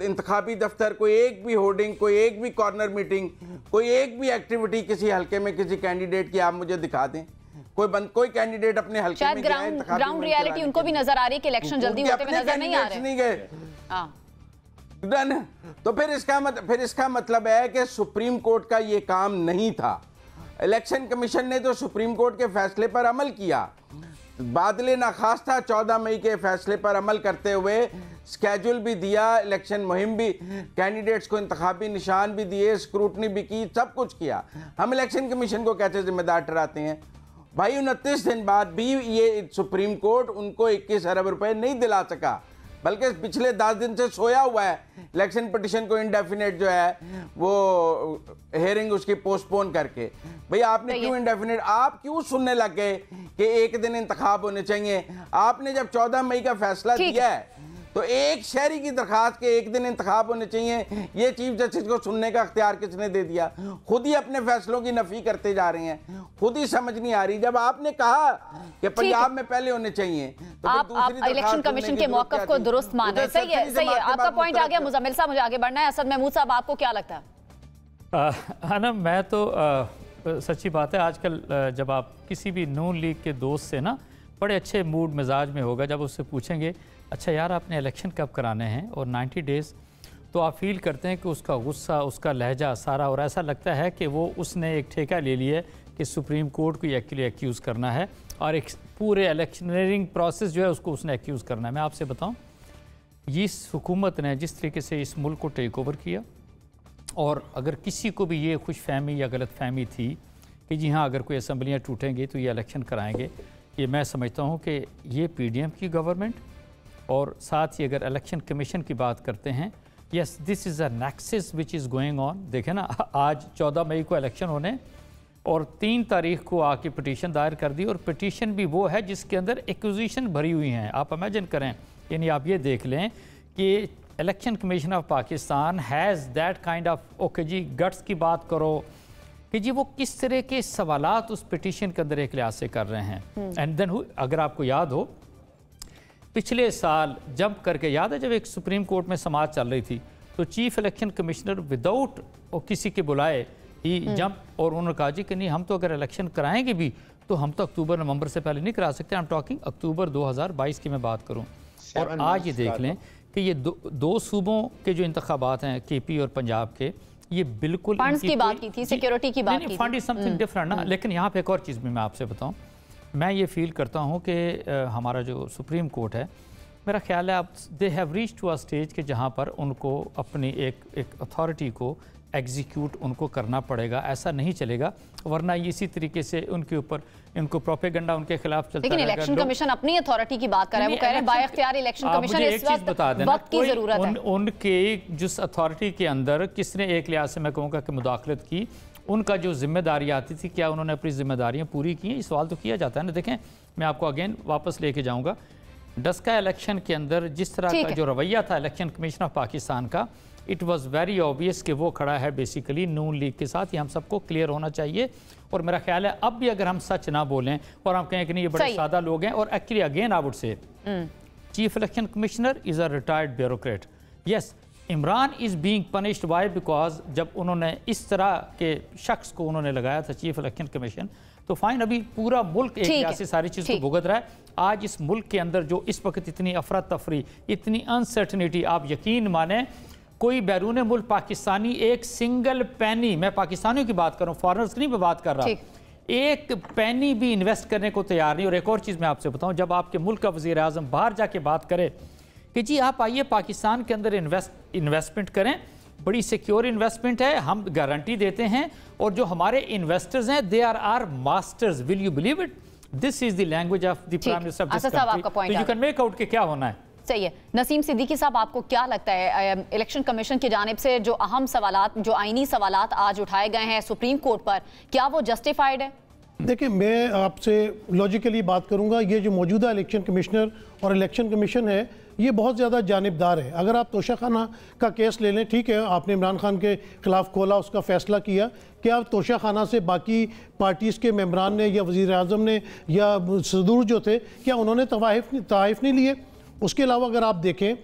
D: इंतखाबी दफ्तर, कोई एक भी होर्डिंग, कोई एक भी कॉर्नर मीटिंग, कोई एक भी एक्टिविटी किसी हल्के में किसी कैंडिडेट की आप मुझे दिखा दें। कोई कैंडिडेट अपने हल्के में
A: ग्राउंड रियलिटी उनको भी नजर आ रही है कि इलेक्शन जल्दी होते हुए नजर नहीं आ रहे।
D: तो फिर इसका मतलब है कि सुप्रीम कोर्ट का ये काम नहीं था। इलेक्शन कमीशन ने तो सुप्रीम कोर्ट के फैसले पर अमल किया, बादले नाखास्ता 14 मई के फैसले पर अमल करते हुए स्केड्यूल भी दिया, इलेक्शन मुहिम भी, कैंडिडेट्स को इंतखाबी निशान भी दिए, स्क्रूटनी भी की, सब कुछ किया। हम इलेक्शन कमीशन को कैसे जिम्मेदार ठहराते हैं? भाई 29 दिन बाद भी ये सुप्रीम कोर्ट उनको 21 अरब रुपए नहीं दिला सका, बल्कि पिछले 10 दिन से सोया हुआ है। इलेक्शन पिटिशन को इंडेफिनेट जो है वो हेयरिंग उसकी पोस्टपोन करके। भाई आपने क्यों इंडेफिनेट, आप क्यों सुनने लग गए कि एक दिन इंतखाब होने चाहिए? आपने जब 14 मई का फैसला दिया है तो एक शहरी की दरखास्त के एक दिन इंतखाब होने चाहिए, ये चीफ जस्टिस को सुनने का अख्तियार किसने दे दिया? खुद ही अपने फैसलों की नफी करते जा रहे हैं, खुद ही समझ नहीं आ रही। जब आपने कहा कि पंजाब में पहले होने चाहिए तो
A: आप इलेक्शन कमीशन के मौकफ को दुरुस्त मान रहे हैं। सही है, सही है, आपका पॉइंट आ गया। मुजम्मिल साहब, मुझे आगे बढ़ना है। असद महमूद साहब, आपको क्या लगता है?
F: ना मैं तो सच्ची बात है, आजकल जब आप किसी भी नून लीग के दोस्त से ना बड़े अच्छे मूड मिजाज में होगा, जब उससे पूछेंगे अच्छा यार आपने इलेक्शन कब कराने हैं और 90 डेज़ तो आप फील करते हैं कि उसका गुस्सा, उसका लहजा सारा, और ऐसा लगता है कि वो उसने एक ठेका ले लिया कि सुप्रीम कोर्ट को एक्चुअली एक्यूज़ करना है और एक पूरे इलेक्शनरिंग प्रोसेस जो है उसको उसने एक्यूज़ करना है। मैं आपसे बताऊं, इस हुकूमत ने जिस तरीके से इस मुल्क को टेक ओवर किया, और अगर किसी को भी ये खुश फहमी या गलत फहमी थी कि जी हाँ अगर कोई असम्बलियाँ टूटेंगी तो ये इलेक्शन कराएंगे, ये मैं समझता हूँ कि ये PDM की गवर्नमेंट, और साथ ही अगर इलेक्शन कमीशन की बात करते हैं, yes this is a nexus which is going on. देखें ना, आज 14 मई को इलेक्शन होने और 3 तारीख को आके पिटीशन दायर कर दी, और पिटीशन भी वो है जिसके अंदर एक्विजिशन भरी हुई हैं। आप इमेजिन करें, यानी आप ये देख लें कि election commission of Pakistan has that kind of, okay ji guts की बात करो कि जी वो किस तरह के सवालात उस पिटीशन के अंदर एक लिहाज से कर रहे हैं। एंड देन अगर आपको याद हो, पिछले साल जंप करके, याद है जब एक सुप्रीम कोर्ट में समाज चल रही थी, तो चीफ इलेक्शन कमिश्नर विदाउट किसी के बुलाए ही जंप, और उन्होंने कहा जी कि नहीं हम तो अगर इलेक्शन कराएंगे भी तो हम तो अक्टूबर नवंबर से पहले नहीं करा सकते। आई एम टॉकिंग अक्टूबर 2022 की मैं बात करूं। और आज ये देख लें कि ये दो सूबों के जो इंतखाबात हैं, KP और पंजाब के, ये बिल्कुल
A: फंड्स की बात की थी, सिक्योरिटी की बात की थी।
F: फंड इज समथिंग डिफरेंट ना। लेकिन यहाँ पे एक और चीज़ भी मैं आपसे बताऊँ, मैं ये फील करता हूँ कि हमारा जो सुप्रीम कोर्ट है, मेरा ख्याल है आप they have reach to a stage के जहाँ पर उनको अपनी एक अथॉरिटी को एग्जीक्यूट उनको करना पड़ेगा। ऐसा नहीं चलेगा, वरना इसी तरीके से उनके ऊपर इनको प्रोपेगेंडा उनके खिलाफ चलता
A: लेकिन इलेक्शन कमीशन अपनी अथॉरिटी की बात कर रहा है, वो कह रहे हैं बाइख्तियार इलेक्शन कमीशन इस वक्त की जरूरत है।
F: उनके जिस अथॉरिटी के अंदर किसने एक लिहाज से मैं कहूँगा कि मुदाखलत की, उनका जो जिम्मेदारी आती थी, क्या उन्होंने अपनी जिम्मेदारियां पूरी की हैं? ये सवाल तो किया जाता है ना। देखें, मैं आपको अगेन वापस लेके जाऊंगा, डस्का इलेक्शन के अंदर जिस तरह का जो रवैया था इलेक्शन कमीशन ऑफ पाकिस्तान का, इट वाज वेरी ऑब्वियस कि वो खड़ा है बेसिकली नून लीग के साथ। ये हम सबको क्लियर होना चाहिए। और मेरा ख्याल है अब भी अगर हम सच ना बोलें और हम कहें कि नहीं ये बड़े सादा लोग हैं, और actually again I would say chief election commissioner is a retired bureaucrat. Yes, Imran is being punished why because जब उन्होंने इस तरह के शख्स को उन्होंने लगाया था चीफ इलेक्शन कमीशन, तो फाइन अभी पूरा मुल्क एक तरह से सारी चीज़ को भुगत रहा है। आज इस मुल्क के अंदर जो इस वक्त इतनी अफरा तफरी, इतनी अनसर्टनिटी, आप यकीन माने कोई बैरून मुल्क पाकिस्तानी एक सिंगल पैनी, मैं पाकिस्तानियों की बात कर रहा हूँ, फॉरेनर्स की नहीं बात कर रहा, एक पैनी भी इन्वेस्ट करने को तैयार नहीं। और एक और चीज़ मैं आपसे बताऊँ, जब आपके मुल्क का वज़ीर आज़म बाहर जाके बात करे कि जी आप आइए पाकिस्तान के अंदर इन्वेस्टमेंट करें, बड़ी सिक्योर इन्वेस्टमेंट है, हम गारंटी देते हैं, और जो हमारे इन्वेस्टर्स हैं they are masters, will you believe it? This is the language of the prime minister of this country. You can make out के क्या होना है।
A: सही है। नसीम सिद्दीकी साहब, आपको क्या लगता है इलेक्शन कमीशन की जानिब से जो अहम सवालात, जो आईनी सवालात आज उठाए गए हैं सुप्रीम कोर्ट पर, क्या वो जस्टिफाइड है?
C: देखिए, मैं आपसे लॉजिकली बात करूंगा, ये जो मौजूदा इलेक्शन कमिश्नर और इलेक्शन कमीशन है ये बहुत ज़्यादा जानिबदार है। अगर आप तोशाखाना का केस ले लें, ठीक है आपने इमरान खान के ख़िलाफ़ खोला, उसका फ़ैसला किया, क्या तोशाखाना से बाकी पार्टीज़ के मेम्बरान ने या वज़ीर आज़म ने या सदूर जो थे, क्या उन्होंने तवाइफ नहीं लिए? उसके अलावा अगर आप देखें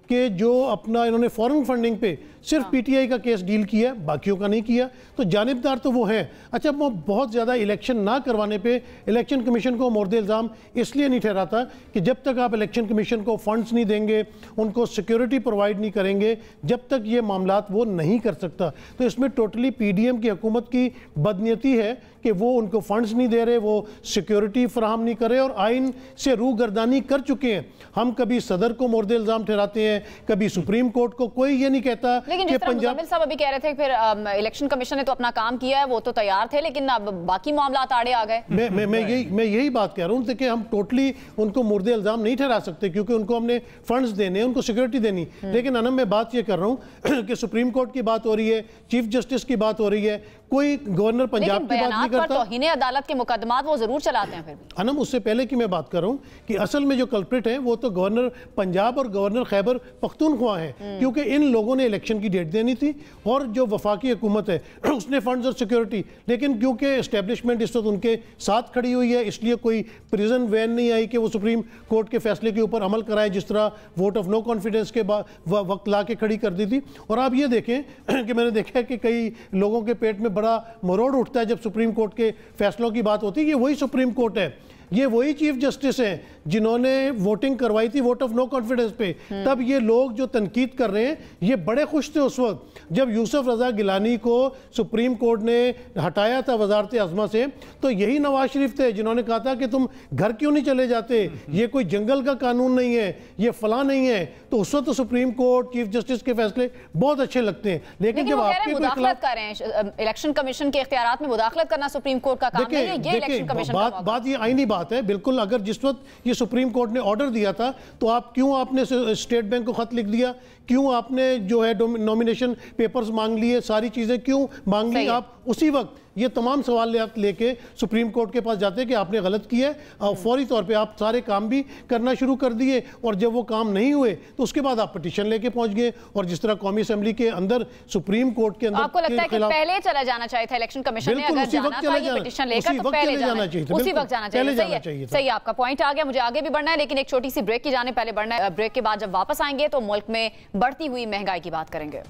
C: कि जो अपना इन्होंने फॉरेन फंडिंग पे सिर्फ PTI का केस डील किया, बाकियों का नहीं किया, तो जानिबदार तो वो हैं। अच्छा, वो बहुत ज़्यादा इलेक्शन ना करवाने पे इलेक्शन कमीशन को मोर्दे इल्ज़ाम इसलिए नहीं ठहराता कि जब तक आप इलेक्शन कमीशन को फंड्स नहीं देंगे, उनको सिक्योरिटी प्रोवाइड नहीं करेंगे, जब तक ये मामलात वो नहीं कर सकता। तो इसमें टोटली PDM की हुकूमत की बदनीयती है कि वो उनको फंड्स नहीं दे रहे, वो सिक्योरिटी फराहम नहीं कर रहे, और आइन से रूगर्दानी कर चुके हैं। हम कभी सदर को मोर्दे इल्ज़ाम ठहराते हैं, कभी सुप्रीम कोर्ट को, कोई ये नहीं कहता।
A: लेकिन जिस तरह मुज़म्मिल साहब अभी कह रहे थे, फिर इलेक्शन कमीशन ने तो अपना काम किया है, वो तो तैयार थे, लेकिन अब बाकी मामलात आड़े आ गए।
C: मैं यही बात कह रहा हूँ कि हम टोटली उनको मुर्दे इल्ज़ाम नहीं ठहरा सकते, क्योंकि उनको हमने फंड्स देने, उनको सिक्योरिटी देनी। लेकिन अनम मैं बात ये कर रहा हूँ कि सुप्रीम कोर्ट की बात हो रही है, चीफ जस्टिस की बात हो रही है, कोई गवर्नर पंजाब की बात नहीं करता।
A: तौहीन अदालत के मुकदमात वो जरूर चलाते हैं। फिर भी
C: अनम, उससे पहले की मैं बात कर रहा हूँ कि असल में जो कल्प्रिट है वो तो गवर्नर पंजाब और गवर्नर खैबर पख्तूनख्वा है, क्योंकि इन लोगों ने इलेक्शन की डेट देनी थी, और जो वफाकी हुकूमत है उसने फंड्स और सिक्योरिटी, लेकिन क्योंकि एस्टेब्लिशमेंट इस वक्त उनके साथ खड़ी हुई है, इसलिए कोई प्रिजन वैन नहीं आई कि वो सुप्रीम कोर्ट के फैसले के ऊपर अमल कराए, जिस तरह वोट ऑफ नो कॉन्फिडेंस के वक्त ला के खड़ी कर दी थी। और आप ये देखें कि मैंने देखा है कि कई लोगों के पेट में बड़ा मरोड़ उठता है जब सुप्रीम कोर्ट के फैसलों की बात होती है। ये वही सुप्रीम कोर्ट है ये वही चीफ जस्टिस हैं जिन्होंने वोटिंग करवाई थी वोट ऑफ नो कॉन्फिडेंस पे। तब ये लोग जो तनकीद कर रहे हैं ये बड़े खुश थे उस वक्त जब यूसुफ रजा गिलानी को सुप्रीम कोर्ट ने हटाया था वजारत आज़मा से। तो यही नवाज शरीफ थे जिन्होंने कहा था कि तुम घर क्यों नहीं चले जाते, ये कोई जंगल का कानून नहीं है, ये फला नहीं है। तो उस वक्त तो सुप्रीम कोर्ट चीफ जस्टिस के फैसले बहुत अच्छे लगते हैं, लेकिन जब आपके
A: मुदाखलत कर रहे हैं इलेक्शन कमीशन के इख्तियारात में मुदाखलत करना सुप्रीम कोर्ट का काम नहीं है, ये इलेक्शन कमीशन का
C: बात ये आईनी बात है बिल्कुल। अगर जिस वक्त ये सुप्रीम कोर्ट ने ऑर्डर दिया था तो आप क्यों आपने स्टेट बैंक को खत लिख दिया, क्यों आपने जो है नॉमिनेशन पेपर्स मांग लिए, सारी चीजें क्यों मांग ली आप उसी वक्त? ये तमाम सवाल आप लेके सुप्रीम कोर्ट के पास जाते कि आपने गलत किया है, और फौरी तौर पे आप सारे काम भी करना शुरू कर दिए। और जब वो काम नहीं हुए तो उसके बाद आप पिटीशन लेके पहुंच गए। और जिस तरह कौमी असेंबली के अंदर सुप्रीम कोर्ट के अंदर
A: आपको लगता है कि पहले चला जाना चाहिए था इलेक्शन कमीशन ने, अगर जाना था ये पिटीशन लेकर तो पहले जाना चाहिए, उसी वक्त जाना चाहिए। सही है, आपका पॉइंट आ गया। मुझे आगे भी बढ़ना है लेकिन एक छोटी सी ब्रेक की जाने पहले बढ़ना है। ब्रेक के बाद जब वापस आएंगे तो मुल्क में बढ़ती हुई महंगाई की बात करेंगे।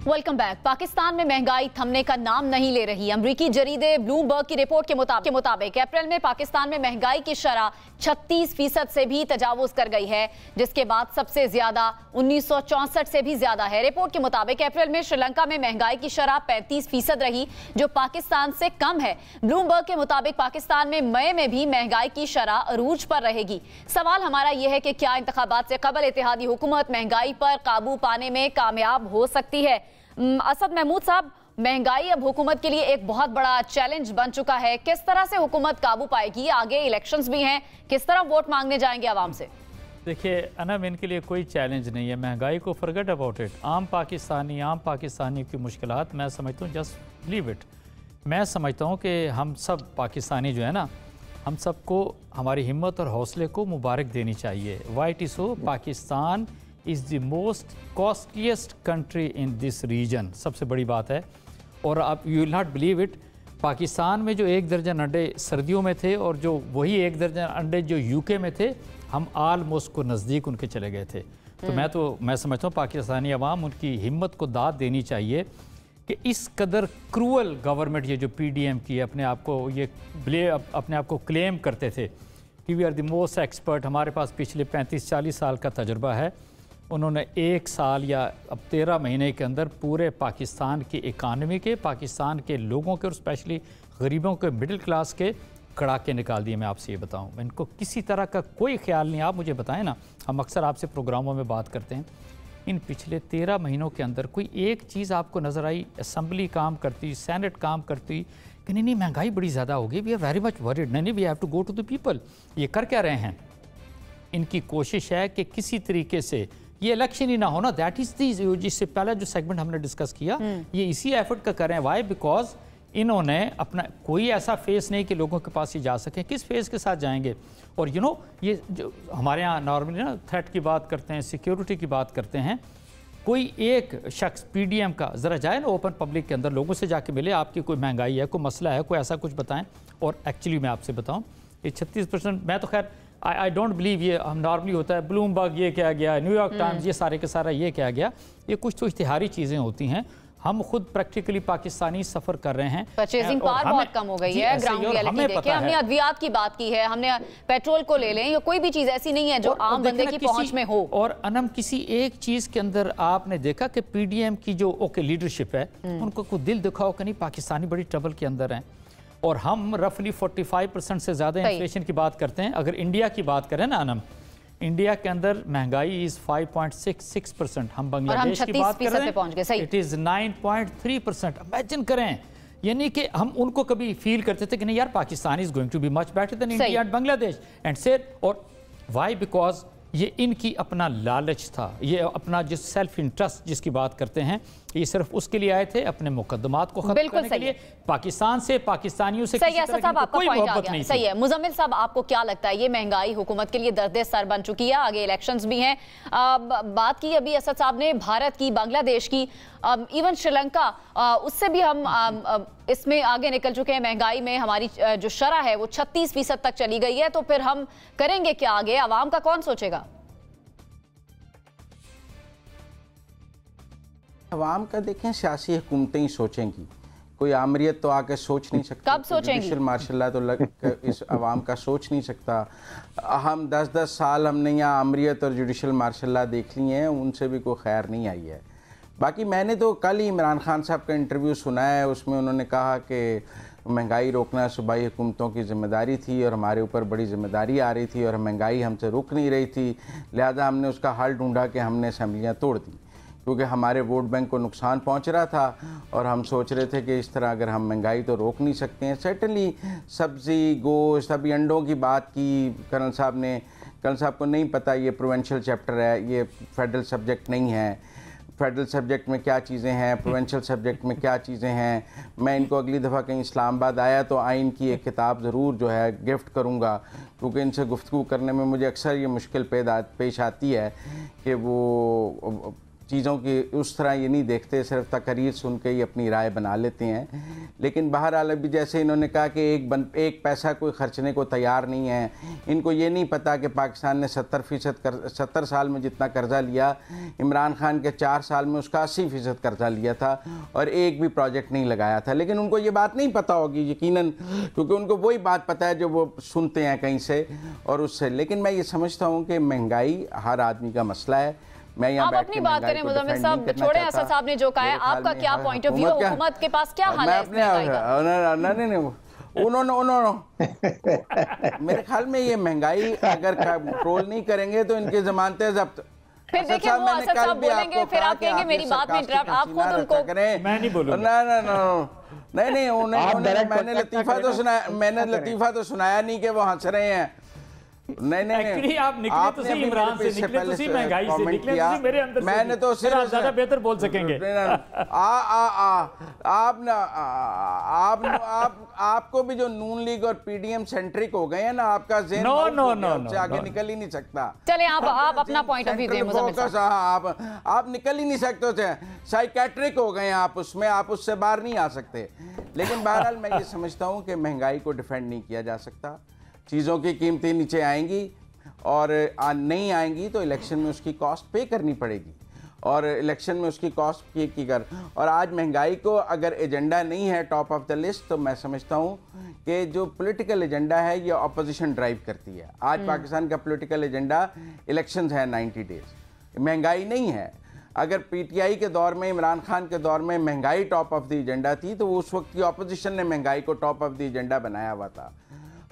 A: Welcome back. पाकिस्तान में महंगाई थमने का नाम नहीं ले रही। अमरीकी जरीदे ब्लूमबर्ग की रिपोर्ट के मुताबिक अप्रैल में पाकिस्तान में महंगाई की शरह 36% से भी तजावुज कर गई है, जिसके बाद सबसे ज्यादा 1964 से भी ज्यादा है। रिपोर्ट के मुताबिक अप्रैल में श्रीलंका में महंगाई की शरह 35% रही, जो पाकिस्तान से कम है। ब्लूमबर्ग के मुताबिक पाकिस्तान में मई में भी महंगाई की शरह अरूज पर रहेगी। सवाल हमारा यह है कि क्या इंतखाबात से कबल इत्तेहादी हुकूमत महंगाई पर काबू पाने में कामयाब हो सकती है? असद महमूद साहब, महंगाई अब हुकूमत के लिए एक बहुत बड़ा चैलेंज बन चुका है। किस तरह से हुकूमत काबू पाएगी? आगे इलेक्शंस भी हैं, किस तरह वोट मांगने जाएंगे आवाम से?
F: देखिए अनम, इनके लिए कोई चैलेंज नहीं है महंगाई को, फॉरगेट अबाउट इट। आम पाकिस्तानी की मुश्किलात मैं समझता हूँ जस्ट लीव इट। मैं समझता हूँ कि हम सब पाकिस्तानी जो है ना, हम सबको हमारी हिम्मत और हौसले को मुबारक देनी चाहिए। Why it is so, Pakistan is the most costliest country in this region, सबसे बड़ी बात है। और आप you will not believe it, Pakistan में जो 1 दर्जन अंडे सर्दियों में थे और जो वही 1 दर्जन अंडे जो यूके में थे, हम आलमोस्ट को नज़दीक उनके चले गए थे। तो मैं समझता हूँ पाकिस्तानी अवाम उनकी हिम्मत को दाद देनी चाहिए कि इस कदर क्रूअल गवर्नमेंट, ये जो PDM की अपने आप को क्लेम करते थे कि we are the most expert, हमारे पास पिछले 35-40 साल का तजुर्बा है। उन्होंने 1 साल या अब 13 महीने के अंदर पूरे पाकिस्तान की इकानमी के, पाकिस्तान के लोगों के और स्पेशली गरीबों के, मिडिल क्लास के कड़ाके निकाल दिए। मैं आपसे ये बताऊं, इनको किसी तरह का कोई ख्याल नहीं। आप मुझे बताएं ना, हम अक्सर आपसे प्रोग्रामों में बात करते हैं, इन पिछले 13 महीनों के अंदर कोई एक चीज़ आपको नज़र आई? असम्बली काम करती, सेनेट काम करती कि नहीं महंगाई बड़ी ज़्यादा होगी, we are very much worried, नहीं we have to go to the people. ये कर क्या रहे हैं? इनकी कोशिश है कि किसी तरीके से ये इलेक्शन ही ना हो ना, दैट इज दी, जिससे पहला जो सेगमेंट हमने डिस्कस किया, ये इसी एफर्ट का कर रहे हैं। वाई? बिकॉज इन्होंने अपना कोई ऐसा फेस नहीं कि लोगों के पास ये जा सकें। किस फेस के साथ जाएंगे? और यू नो, ये जो हमारे यहाँ नॉर्मली ना थ्रेट की बात करते हैं, सिक्योरिटी की बात करते हैं, कोई एक शख्स PDM का ज़रा जाए ना ओपन पब्लिक के अंदर, लोगों से जाके मिले, आपकी कोई महंगाई है, कोई मसला है, कोई ऐसा कुछ बताएं। और एक्चुअली मैं आपसे बताऊँ, ये 36%, मैं तो खैर आई डोंट बिलीव ये हम नॉर्मली होता है, ब्लूमबर्ग ये क्या गया, न्यूयॉर्क टाइम्स ये सारे के सारा ये क्या गया, ये कुछ तो इश्तिहारी चीज़ें होती हैं। हम खुद प्रैक्टिकली पाकिस्तानी सफ़र कर रहे हैं।
A: परचेजिंग पावर बहुत कम हो गई है, ग्राउंड रियलिटी देखिए। हमने अद्वियात की बात की है, हमने पेट्रोल को ले लें, या कोई भी चीज़ ऐसी नहीं है जो आम बंदे की पहुंच में हो।
F: और अनम, किसी एक चीज़ के अंदर आपने देखा कि PDM की जो लीडरशिप है, उनको कुछ दिल दिखाओ कि नहीं पाकिस्तानी बड़ी ट्रबल के अंदर हैं। और हम रफली 45% से ज़्यादा इन्फ्लेशन की बात करते हैं। अगर इंडिया की बात करें ना अनम, इंडिया के अंदर महंगाई इज़ 5.66%, हम बांग्लादेश की बात कर रहे हैं, इट इज़ 9.3%। इमेजिन करें, यानी कि हम उनको कभी फील करते थे कि नहीं यार, Pakistan is going to be much better than India and Bangladesh and said. और वाई? बिकॉज ये इनकी अपना लालच था, ये अपना जो सेल्फ इंटरेस्ट जिसकी बात करते हैं, ये सिर्फ उसके लिए आए थे अपने मुकदमात को खत्म करने के लिए, पाकिस्तान से, पाकिस्तानियों से
A: सही है असद साहब, आपका पॉइंट आ गया। सही है मुजम्मिल साहब, आपको क्या लगता है ये महंगाई हुकूमत के लिए दर्द सर बन चुकी है? आगे इलेक्शंस भी हैं। बात की अभी असद साहब ने भारत की, बांग्लादेश की, इवन श्रीलंका, उससे भी हम इसमें आगे निकल चुके हैं। महंगाई में हमारी जो शरह है वो 36% तक चली गई है। तो फिर हम करेंगे क्या आगे? आवाम का कौन सोचेगा?
D: अवाम का देखें, सियासी हुकूमतें ही सोचेंगी, कोई आमरीत तो आके सोच नहीं सकती।
A: कब सोचेंगी?
D: जुडिशल मार्शल तो इस अवाम का सोच नहीं सकता। हम 10-10 साल हमने यहाँ आमरीत और जुडिशल मार्शल देख लिए हैं, उनसे भी कोई खैर नहीं आई है। बाकी मैंने तो कल ही इमरान खान साहब का इंटरव्यू सुना है, उसमें उन्होंने कहा कि महंगाई रोकना सूबाई हुकूमतों की ज़िम्मेदारी थी और हमारे ऊपर बड़ी ज़िम्मेदारी आ रही थी और महंगाई हमसे रुक नहीं रही थी, लिहाजा हमने उसका हल ढूंढा कि हमने असम्बलियाँ तोड़ दी, क्योंकि हमारे वोट बैंक को नुकसान पहुंच रहा था और हम सोच रहे थे कि इस तरह अगर हम महंगाई तो रोक नहीं सकते हैं। सर्टनली सब्ज़ी, गोश्त, अभी अंडों की बात की कर्नल साहब ने, कर्नल साहब को नहीं पता ये प्रोविंशियल चैप्टर है, ये फेडरल सब्जेक्ट नहीं है। फेडरल सब्जेक्ट में क्या चीज़ें हैं, प्रोविंशियल सब्जेक्ट में क्या चीज़ें हैं। मैं इनको अगली दफ़ा कहीं इस्लामाबाद आया तो आइन की एक किताब ज़रूर जो है गिफ्ट करूँगा, क्योंकि इनसे गुफ्तगू करने में मुझे अक्सर ये मुश्किल पेश आती है कि वो चीज़ों की उस तरह ये नहीं देखते, सिर्फ तकरीर सुन के ही अपनी राय बना लेते हैं। लेकिन बहरहाल अभी जैसे इन्होंने कहा कि एक पैसा कोई खर्चने को तैयार नहीं है, इनको ये नहीं पता कि पाकिस्तान ने 70 साल में जितना कर्जा लिया, इमरान खान के 4 साल में उसका 80% कर्जा लिया था और एक भी प्रोजेक्ट नहीं लगाया था। लेकिन उनको ये बात नहीं पता होगी यकीनन, क्योंकि उनको वही बात पता है जो वो सुनते हैं कहीं से और उससे। लेकिन मैं ये समझता हूँ कि महंगाई हर आदमी का मसला है। मैं
A: आप अपनी बात करें मुजम्मिल साहब, छोड़े असद साहब ने जो कहा है, आपका क्या पॉइंट ऑफ व्यू? हुकूमत के पास क्या हाल है?
D: उन्होंने मेरे ख्याल में ये महंगाई अगर कंट्रोल नहीं करेंगे तो इनकी जमानतें जब्त।
A: फिर देखिए वो असद साहब बोलेंगे, फिर आप कहेंगे मेरी बात में इंटरप्ट, आप खुद उनको।
F: मैं नहीं बोलूंगा।
D: नहीं मैंने लतीफ़ा तो सुनाया नहीं कि वो हंस रहे हैं। नहीं
F: आप निकले तो सही, इमरान से निकले तो सही, महंगाई से निकले तो सही, मेरे अंदर
D: मैंने तो सिर्फ
F: आप ज्यादा बेहतर बोल सकेंगे।
D: आपको भी जो नून लीग और पीडीएम सेंट्रिक हो गए हैं ना, आपका ज़हन आगे निकल ही नहीं सकता।
A: चले आप अपना पॉइंट ऑफ व्यू दें मुजम्मिल साहब।
D: आप निकल ही नहीं सकते थे, साइकेट्रिक हो गए आप उसमें, आप उससे बाहर नहीं आ सकते। लेकिन बहरहाल मैं ये समझता हूँ कि महंगाई को डिफेंड नहीं किया जा सकता। चीज़ों की कीमतें नीचे आएंगी और नहीं आएंगी तो इलेक्शन में उसकी कॉस्ट पे करनी पड़ेगी और इलेक्शन में उसकी कॉस्ट की कर। और आज महंगाई को अगर एजेंडा नहीं है टॉप ऑफ द लिस्ट, तो मैं समझता हूँ कि जो पॉलिटिकल एजेंडा है ये अपोजिशन ड्राइव करती है। आज पाकिस्तान का पॉलिटिकल एजेंडा इलेक्शंस है 90 डेज, महंगाई नहीं है। अगर पीटीआई के दौर में, इमरान खान के दौर में महंगाई टॉप ऑफ द एजेंडा थी तो उस वक्त की अपोजिशन ने महंगाई को टॉप ऑफ द एजेंडा बनाया हुआ था।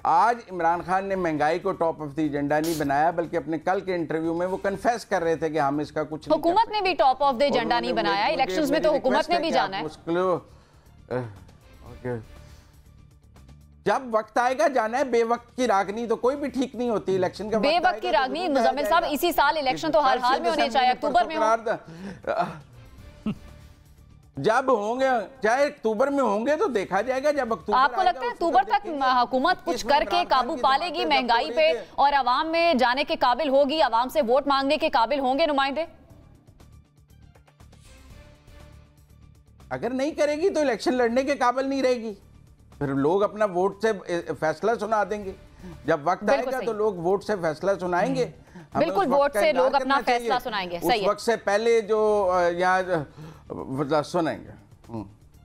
D: आज इमरान खान ने महंगाई को टॉप ऑफ द एजेंडा नहीं बनाया, बल्कि अपने कल के इंटरव्यू में वो कन्फेस कर रहे थे कि हम इसका कुछ
A: हुकूमत ने भी टॉप ऑफ द एजेंडा नहीं बनाया, इलेक्शंस में तो हुकूमत ने भी जाना है। जब वक्त आएगा जाना है, बेवक्त की रागनी तो कोई भी ठीक नहीं होती। इलेक्शन का बेवक्त की रागनी मुजम्मिल साहब, इसी साल इलेक्शन तो हर हाल में होने चाहिए, अक्टूबर में हो। जब होंगे, चाहे अक्टूबर में होंगे तो देखा जाएगा। जब अक्टूबर, आपको लगता है अक्टूबर तक हुकूमत कुछ करके काबू पा लेगी महंगाई पे और अवाम में जाने के काबिल होगी, अवाम से वोट मांगने के काबिल होंगे नुमाइंदे? अगर नहीं करेगी तो इलेक्शन लड़ने के काबिल नहीं रहेगी, फिर लोग अपना वोट से फैसला सुना देंगे। जब वक्त आएगा तो लोग वोट से फैसला सुनाएंगे। बिल्कुल, वोट से लोग अपना फैसला सुनाएंगे। सही है, वक्त से पहले जो यहाँ सुनाएंगे।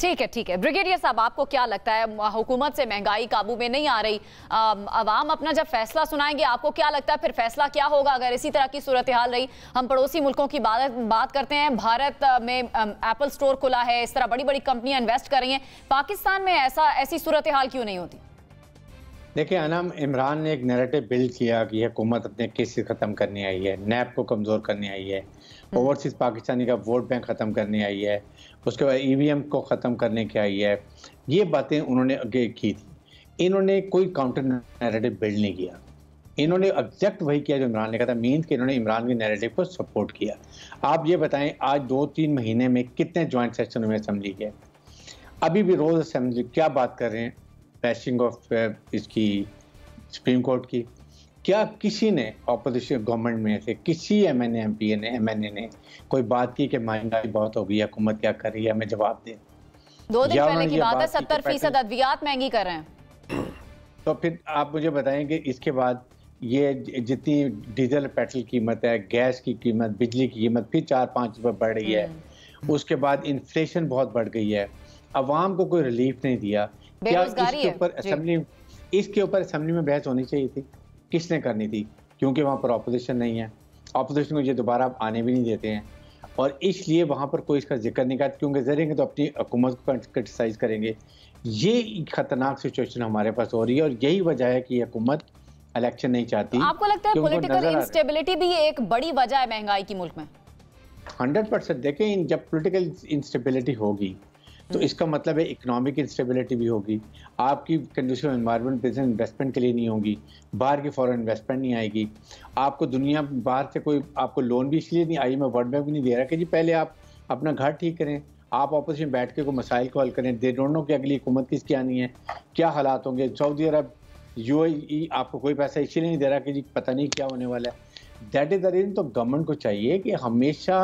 A: ठीक है, ठीक है। ब्रिगेडियर साहब, आपको क्या लगता है हुकूमत से महंगाई काबू में नहीं आ रही, अवाम अपना जब फैसला सुनाएंगे, आपको क्या लगता है फिर फैसला क्या होगा अगर इसी तरह की सूरत हाल रही? हम पड़ोसी मुल्कों की बात करते हैं, भारत में एप्पल स्टोर खुला है, इस तरह बड़ी बड़ी कंपनियां इन्वेस्ट कर रही हैं, पाकिस्तान में ऐसी सूरत हाल क्यों नहीं होती?
E: देखिए अनम, इमरान ने एक नैरेटिव बिल्ड किया कि हुकूमत अपने केसेस खत्म करने आई है, नैब को कमज़ोर करने आई है, ओवरसीज़ पाकिस्तानी का वोट बैंक ख़त्म करने आई है, उसके बाद ईवीएम को ख़त्म करने की आई है। ये बातें उन्होंने आगे की थी। इन्होंने कोई काउंटर नैरेटिव बिल्ड नहीं किया। इन्होंने एग्जैक्ट वही किया जो इमरान ने कहा था, मीन्स कि इन्होंने इमरान के नैरेटिव को सपोर्ट किया। आप ये बताएं आज 2-3 महीने में कितने ज्वाइंट सेशन हुए असेंबली के? अभी भी रोज असेंबली क्या बात कर रहे हैं, पैसिंग ऑफ इसकी सुप्रीम कोर्ट की। क्या किसी ने ऑपोजिशन गवर्नमेंट में से किसी एमएनए ने कोई बात की कि महंगाई बहुत हो गई, हुकूमत क्या कर रही है, हमें जवाब दे?
A: 2 दिन पहले की बात है, 70% अद्वियात महंगी कर रहे हैं।
E: तो फिर आप मुझे बताएं कि इसके बाद ये जितनी डीजल पेट्रोल कीमत है, गैस की कीमत, बिजली की कीमत फिर 4-5 रुपये बढ़ रही है, उसके बाद इन्फ्लेशन बहुत बढ़ गई है, अवाम को कोई रिलीफ नहीं दिया। क्या इसके ऊपर असेंबली में बहस होनी चाहिए थी? किसने करनी थी? क्योंकि वहाँ पर ऑपोजिशन नहीं है, ऑपोजिशन को ये दोबारा आने भी नहीं देते हैं, और इसलिए वहाँ पर कोई इसका जिक्र नहीं करता, क्योंकि जरेंगे तो अपनी हुकूमत को क्रिटिसाइज करेंगे। ये खतरनाक सिचुएशन हमारे पास हो रही है, और यही वजह है कि हुकूमत इलेक्शन नहीं चाहती।
A: आपको लगता है पॉलिटिकल इंस्टेबिलिटी भी एक बड़ी वजह है महंगाई की मुल्क में?
E: 100% देखें, जब पॉलिटिकल इंस्टेबिलिटी होगी तो इसका मतलब है इकोनॉमिक इंस्टेबिलिटी भी होगी, आपकी कंडीशन एनवायरनमेंट बिजनेस इन्वेस्टमेंट के लिए नहीं होगी, बाहर की फॉरेन इन्वेस्टमेंट नहीं आएगी, आपको दुनिया बाहर से कोई आपको लोन भी इसलिए नहीं आई, मैं वर्ल्ड बैंक भी नहीं दे रहा कि जी पहले आप अपना घर ठीक करें, आप ऑपोजिशन बैठ के कोई मसाइल को हल करें। दे डोंट नो कि अगली हुकूमत किसकी आनी है, क्या हालात होंगे। सऊदी अरब यूएई आपको कोई पैसा इसलिए नहीं दे रहा कि जी पता नहीं क्या होने वाला है। That is the reason. तो गवर्नमेंट को चाहिए कि हमेशा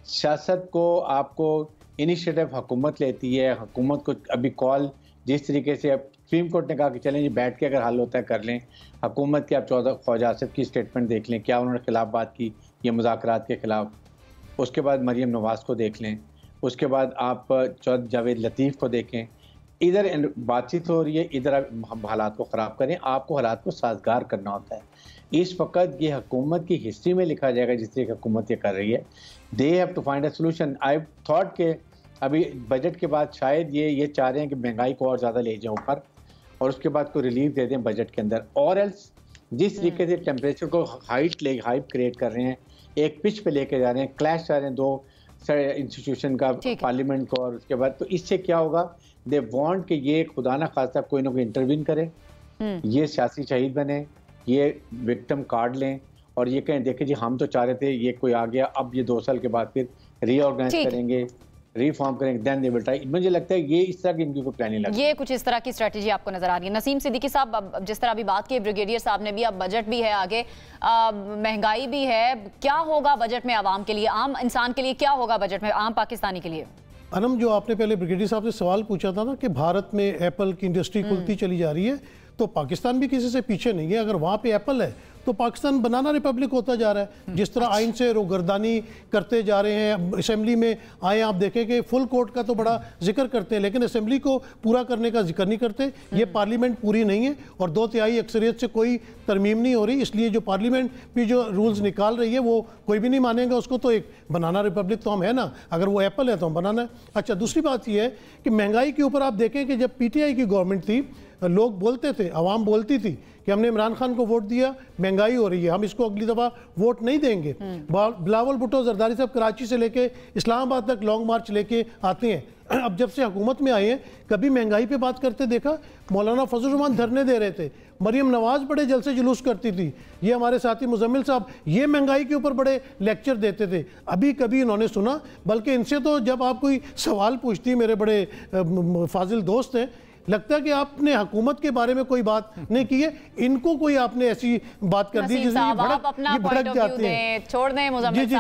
E: सियासत को आपको इनिशिएटिव हुकूमत लेती है, हुकूमत को अभी कॉल जिस तरीके से अब सुप्रीम कोर्ट ने कहा कि चलें जी बैठ के अगर हल होता है कर लें, हुकूमत की आप ख्वाजा आसिफ की स्टेटमेंट देख लें, क्या उन्होंने खिलाफ बात की ये मुज़ाकरात के खिलाफ, उसके बाद मरियम नवाज़ को देख लें, उसके बाद आप जावेद लतीफ़ को देखें, इधर बातचीत हो रही है, इधर आप हालात को ख़राब करें। आपको हालात को साजगार करना होता है। इस वक्त ये हुकूमत की हिस्ट्री में लिखा जाएगा जिस तरह की हुकूमत ये कर रही है। They have to find a solution. I thought के अभी बजट के बाद शायद ये चाह रहे हैं कि महंगाई को और ज़्यादा ले जाएं ऊपर, और उसके बाद कोई रिलीफ दे दें बजट के अंदर, और एल्स जिस तरीके से टेम्परेचर को हाइप क्रिएट कर रहे हैं, एक पिच पे लेके जा रहे हैं, क्लैश कर रहे हैं दो इंस्टीट्यूशन का, पार्लियामेंट को, और उसके बाद तो इससे क्या होगा, दे वांट कि ये खुदा ना खास्ता कोई ना कोई इंटरवीन करे, ये सियासी शहीद बने, ये विक्टिम कार्ड लें, और ये कहें देखें जी हम तो चाह रहे थे ये कोई आ गया, अब ये 2 साल के बाद फिर रीऑर्गेनाइज करेंगे, रिफॉर्म करेंगे, देन दे विल ट्राई। मुझे लगता है ये इस तरह की इनकी कोई प्लानिंग लगी, ये
A: कुछ इस तरह की स्ट्रेटजी आपको नजर आ रही है। नसीम सिद्दीकी साहब, अब जिस तरह अभी बात की ब्रिगेडियर साहब ने भी, अब बजट भी है आगे, महंगाई भी है, क्या होगा बजट में आवाम के लिए, आम इंसान के लिए क्या होगा बजट में, आम पाकिस्तानी के लिए?
C: अनम, जो आपने पहले ब्रिगेडियर साहब से सवाल पूछा था ना कि भारत में एप्पल की इंडस्ट्री खुलती चली जा रही है, तो पाकिस्तान भी किसी से पीछे नहीं है। अगर वहाँ पे एप्पल है तो पाकिस्तान बनाना रिपब्लिक होता जा रहा है। जिस तरह आइन से रोगर्दानी करते जा रहे हैं, असेंबली में आए आप देखें कि फुल कोर्ट का तो बड़ा जिक्र करते हैं, लेकिन असेंबली को पूरा करने का जिक्र नहीं करते। ये पार्लियामेंट पूरी नहीं है और 2/3 अक्सरियत से कोई तरमीम नहीं हो रही, इसलिए जो पार्लियामेंट भी जो रूल्स निकाल रही है वो कोई भी नहीं मानेगा उसको। तो एक बनाना रिपब्लिक तो हम है ना, अगर वो एप्पल है तो हम बनाना है। अच्छा, दूसरी बात यह है कि महंगाई के ऊपर आप देखें कि जब PTI की गवर्नमेंट थी, लोग बोलते थे, आवाम बोलती थी कि हमने इमरान खान को वोट दिया, महंगाई हो रही है, हम इसको अगली दफ़ा वोट नहीं देंगे। बिलावल भुट्टो जरदारी साहब कराची से लेके इस्लामाबाद तक लॉन्ग मार्च लेके आते हैं। अब जब से हुकूमत में आए हैं, कभी महंगाई पे बात करते देखा? मौलाना फजल रहमान धरने दे रहे थे, मरियम नवाज बड़े जलसे जुलूस करती थी, ये हमारे साथी मुजम्मिल साहब ये महंगाई के ऊपर बड़े लेक्चर देते थे, अभी कभी इन्होंने सुना? बल्कि इनसे तो जब आप कोई सवाल पूछती, मेरे बड़े फाजिल दोस्त हैं, लगता है कि आपने हुकूमत के बारे में कोई बात नहीं की है, इनको कोई आपने ऐसी बात कर दी जिससे ये भड़क जाते हैं।
A: छोड़ दें मुजम्मिल
C: जी,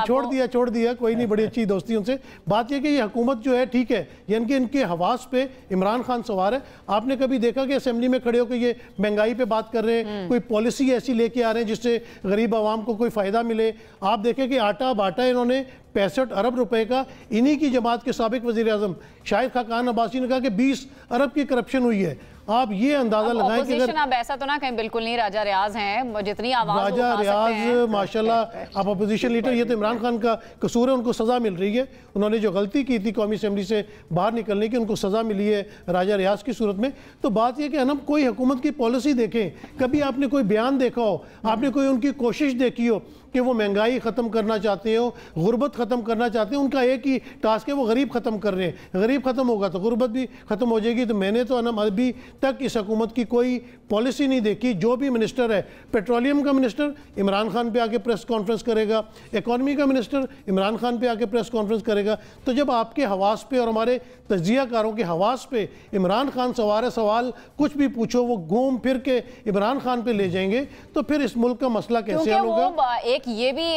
C: छोड़ दिया कोई नहीं, बड़ी अच्छी दोस्ती उनसे। बात यह कि ये हुकूमत जो है ठीक है, यानी कि इनके हवास पे इमरान खान सवार है। आपने कभी देखा कि असेंबली में खड़े होकर ये महंगाई पे बात कर रहे हैं, कोई पॉलिसी ऐसी लेके आ रहे हैं जिससे गरीब आवाम को कोई फ़ायदा मिले? आप देखें कि आटा बाटा इन्होंने 65 अरब रुपए का, इन्हीं की जमात के साबिक वज़ीर आज़म शाहिद खाकान अब्बासी ने कहा कि 20 अरब की करप्शन हुई है। आप ये अंदाजा लगाएं कि अगर
A: अब ऐसा तो ना कहीं बिल्कुल नहीं, राजा रियाज हैं, जितनी आवाज
C: राजा रियाज माशाल्लाह आप अपोजिशन लीडर, ये तो इमरान खान का कसूर है, उनको सज़ा मिल रही है। उन्होंने जो गलती की थी कौमी असेंबली से बाहर निकलने की, उनको सज़ा मिली है राजा रियाज की सूरत में। तो बात यह कि हम कोई हुकूमत की पॉलिसी देखें, कभी आपने कोई बयान देखा हो, आपने कोई उनकी कोशिश देखी हो कि वो महंगाई ख़त्म करना चाहते हो, गुर्बत ख़त्म करना चाहते हैं। उनका एक ही टास्क है, वो गरीब ख़त्म कर रहे हैं। गरीब ख़त्म होगा तो गुर्बत भी ख़त्म हो जाएगी। तो मैंने तो अभी तक इस हुकूमत की कोई पॉलिसी नहीं देखी। जो भी मिनिस्टर है, पेट्रोलियम का मिनिस्टर इमरान खान पे आके प्रेस कॉन्फ्रेंस करेगा, इकॉनमी का मिनिस्टर इमरान खान पे आके प्रेस कॉन्फ्रेंस करेगा। तो जब आपके हवास पे और हमारे तजियाकारों के हवास पे इमरान खान सवाल कुछ भी पूछो वो घूम फिर के इमरान खान पे ले जाएंगे, तो फिर इस मुल्क का मसला कैसे हल होगा?
A: एक ये भी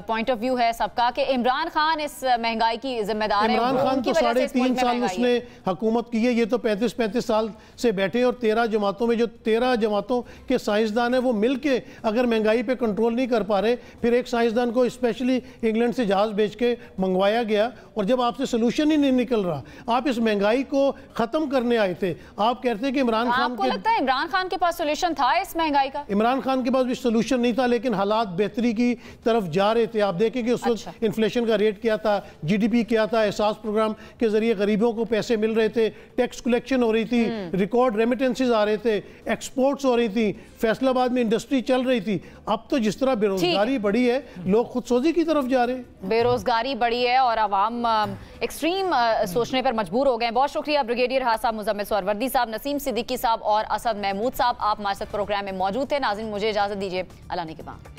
A: पॉइंट ऑफ व्यू है सबका कि इमरान खान इस महंगाई की जिम्मेदार है।
C: इमरान खान तो 3.5 साल उसने हुकूमत की है। ये तो 35 साल से बैठे और 13 जमातों में जो 13 जमातों के साइंसदान है वो मिल के अगर महंगाई पे कंट्रोल नहीं कर पा रहे, फिर एक साइंसदान को स्पेशली इंग्लैंड से जहाज भेज के मंगवाया गया। और जब आपसे सोल्यूशन ही नहीं निकल रहा, आप इस महंगाई को खत्म करने आए थे, आप कहते हैं कि इमरान खान
A: आपको लगता है इमरान खान के पास सोल्यूशन था इस महंगाई का?
C: इमरान खान के पास भी सोल्यूशन नहीं था, लेकिन हालात बेहतरी की तरफ जा रहे थे। आप देखें कि उस वक्त इन्फ्लेशन का रेट क्या था, जीडीपी क्या था, एहसास प्रोग्राम के जरिए गरीबों को पैसे मिल रहे थे, टैक्स कलेक्शन हो रही थी, रिकॉर्ड रेमिटेंसेस आ रहे थे, एक्सपोर्ट्स हो रही थी, फैसलाबाद में इंडस्ट्री चल रही थी। अब तो जिस तरह बेरोजगारी बढ़ी है, लोग खुदसोजी की तरफ जा रहे हैं।
A: बेरोजगारी बढ़ी है और आवाम एक्सट्रीम सोचने पर मजबूर हो गए। बहुत शुक्रिया ब्रिगेडियर हां साहब, मुजम्मिल सरवर्दी साहब, नसीम सिद्दीकी साहब और असद महमूद साहब, आप हमारे साथ प्रोग्राम में मौजूद थे। नाज़रीन मुझे इजाजत दीजिए, अल्लाह ने के बाद।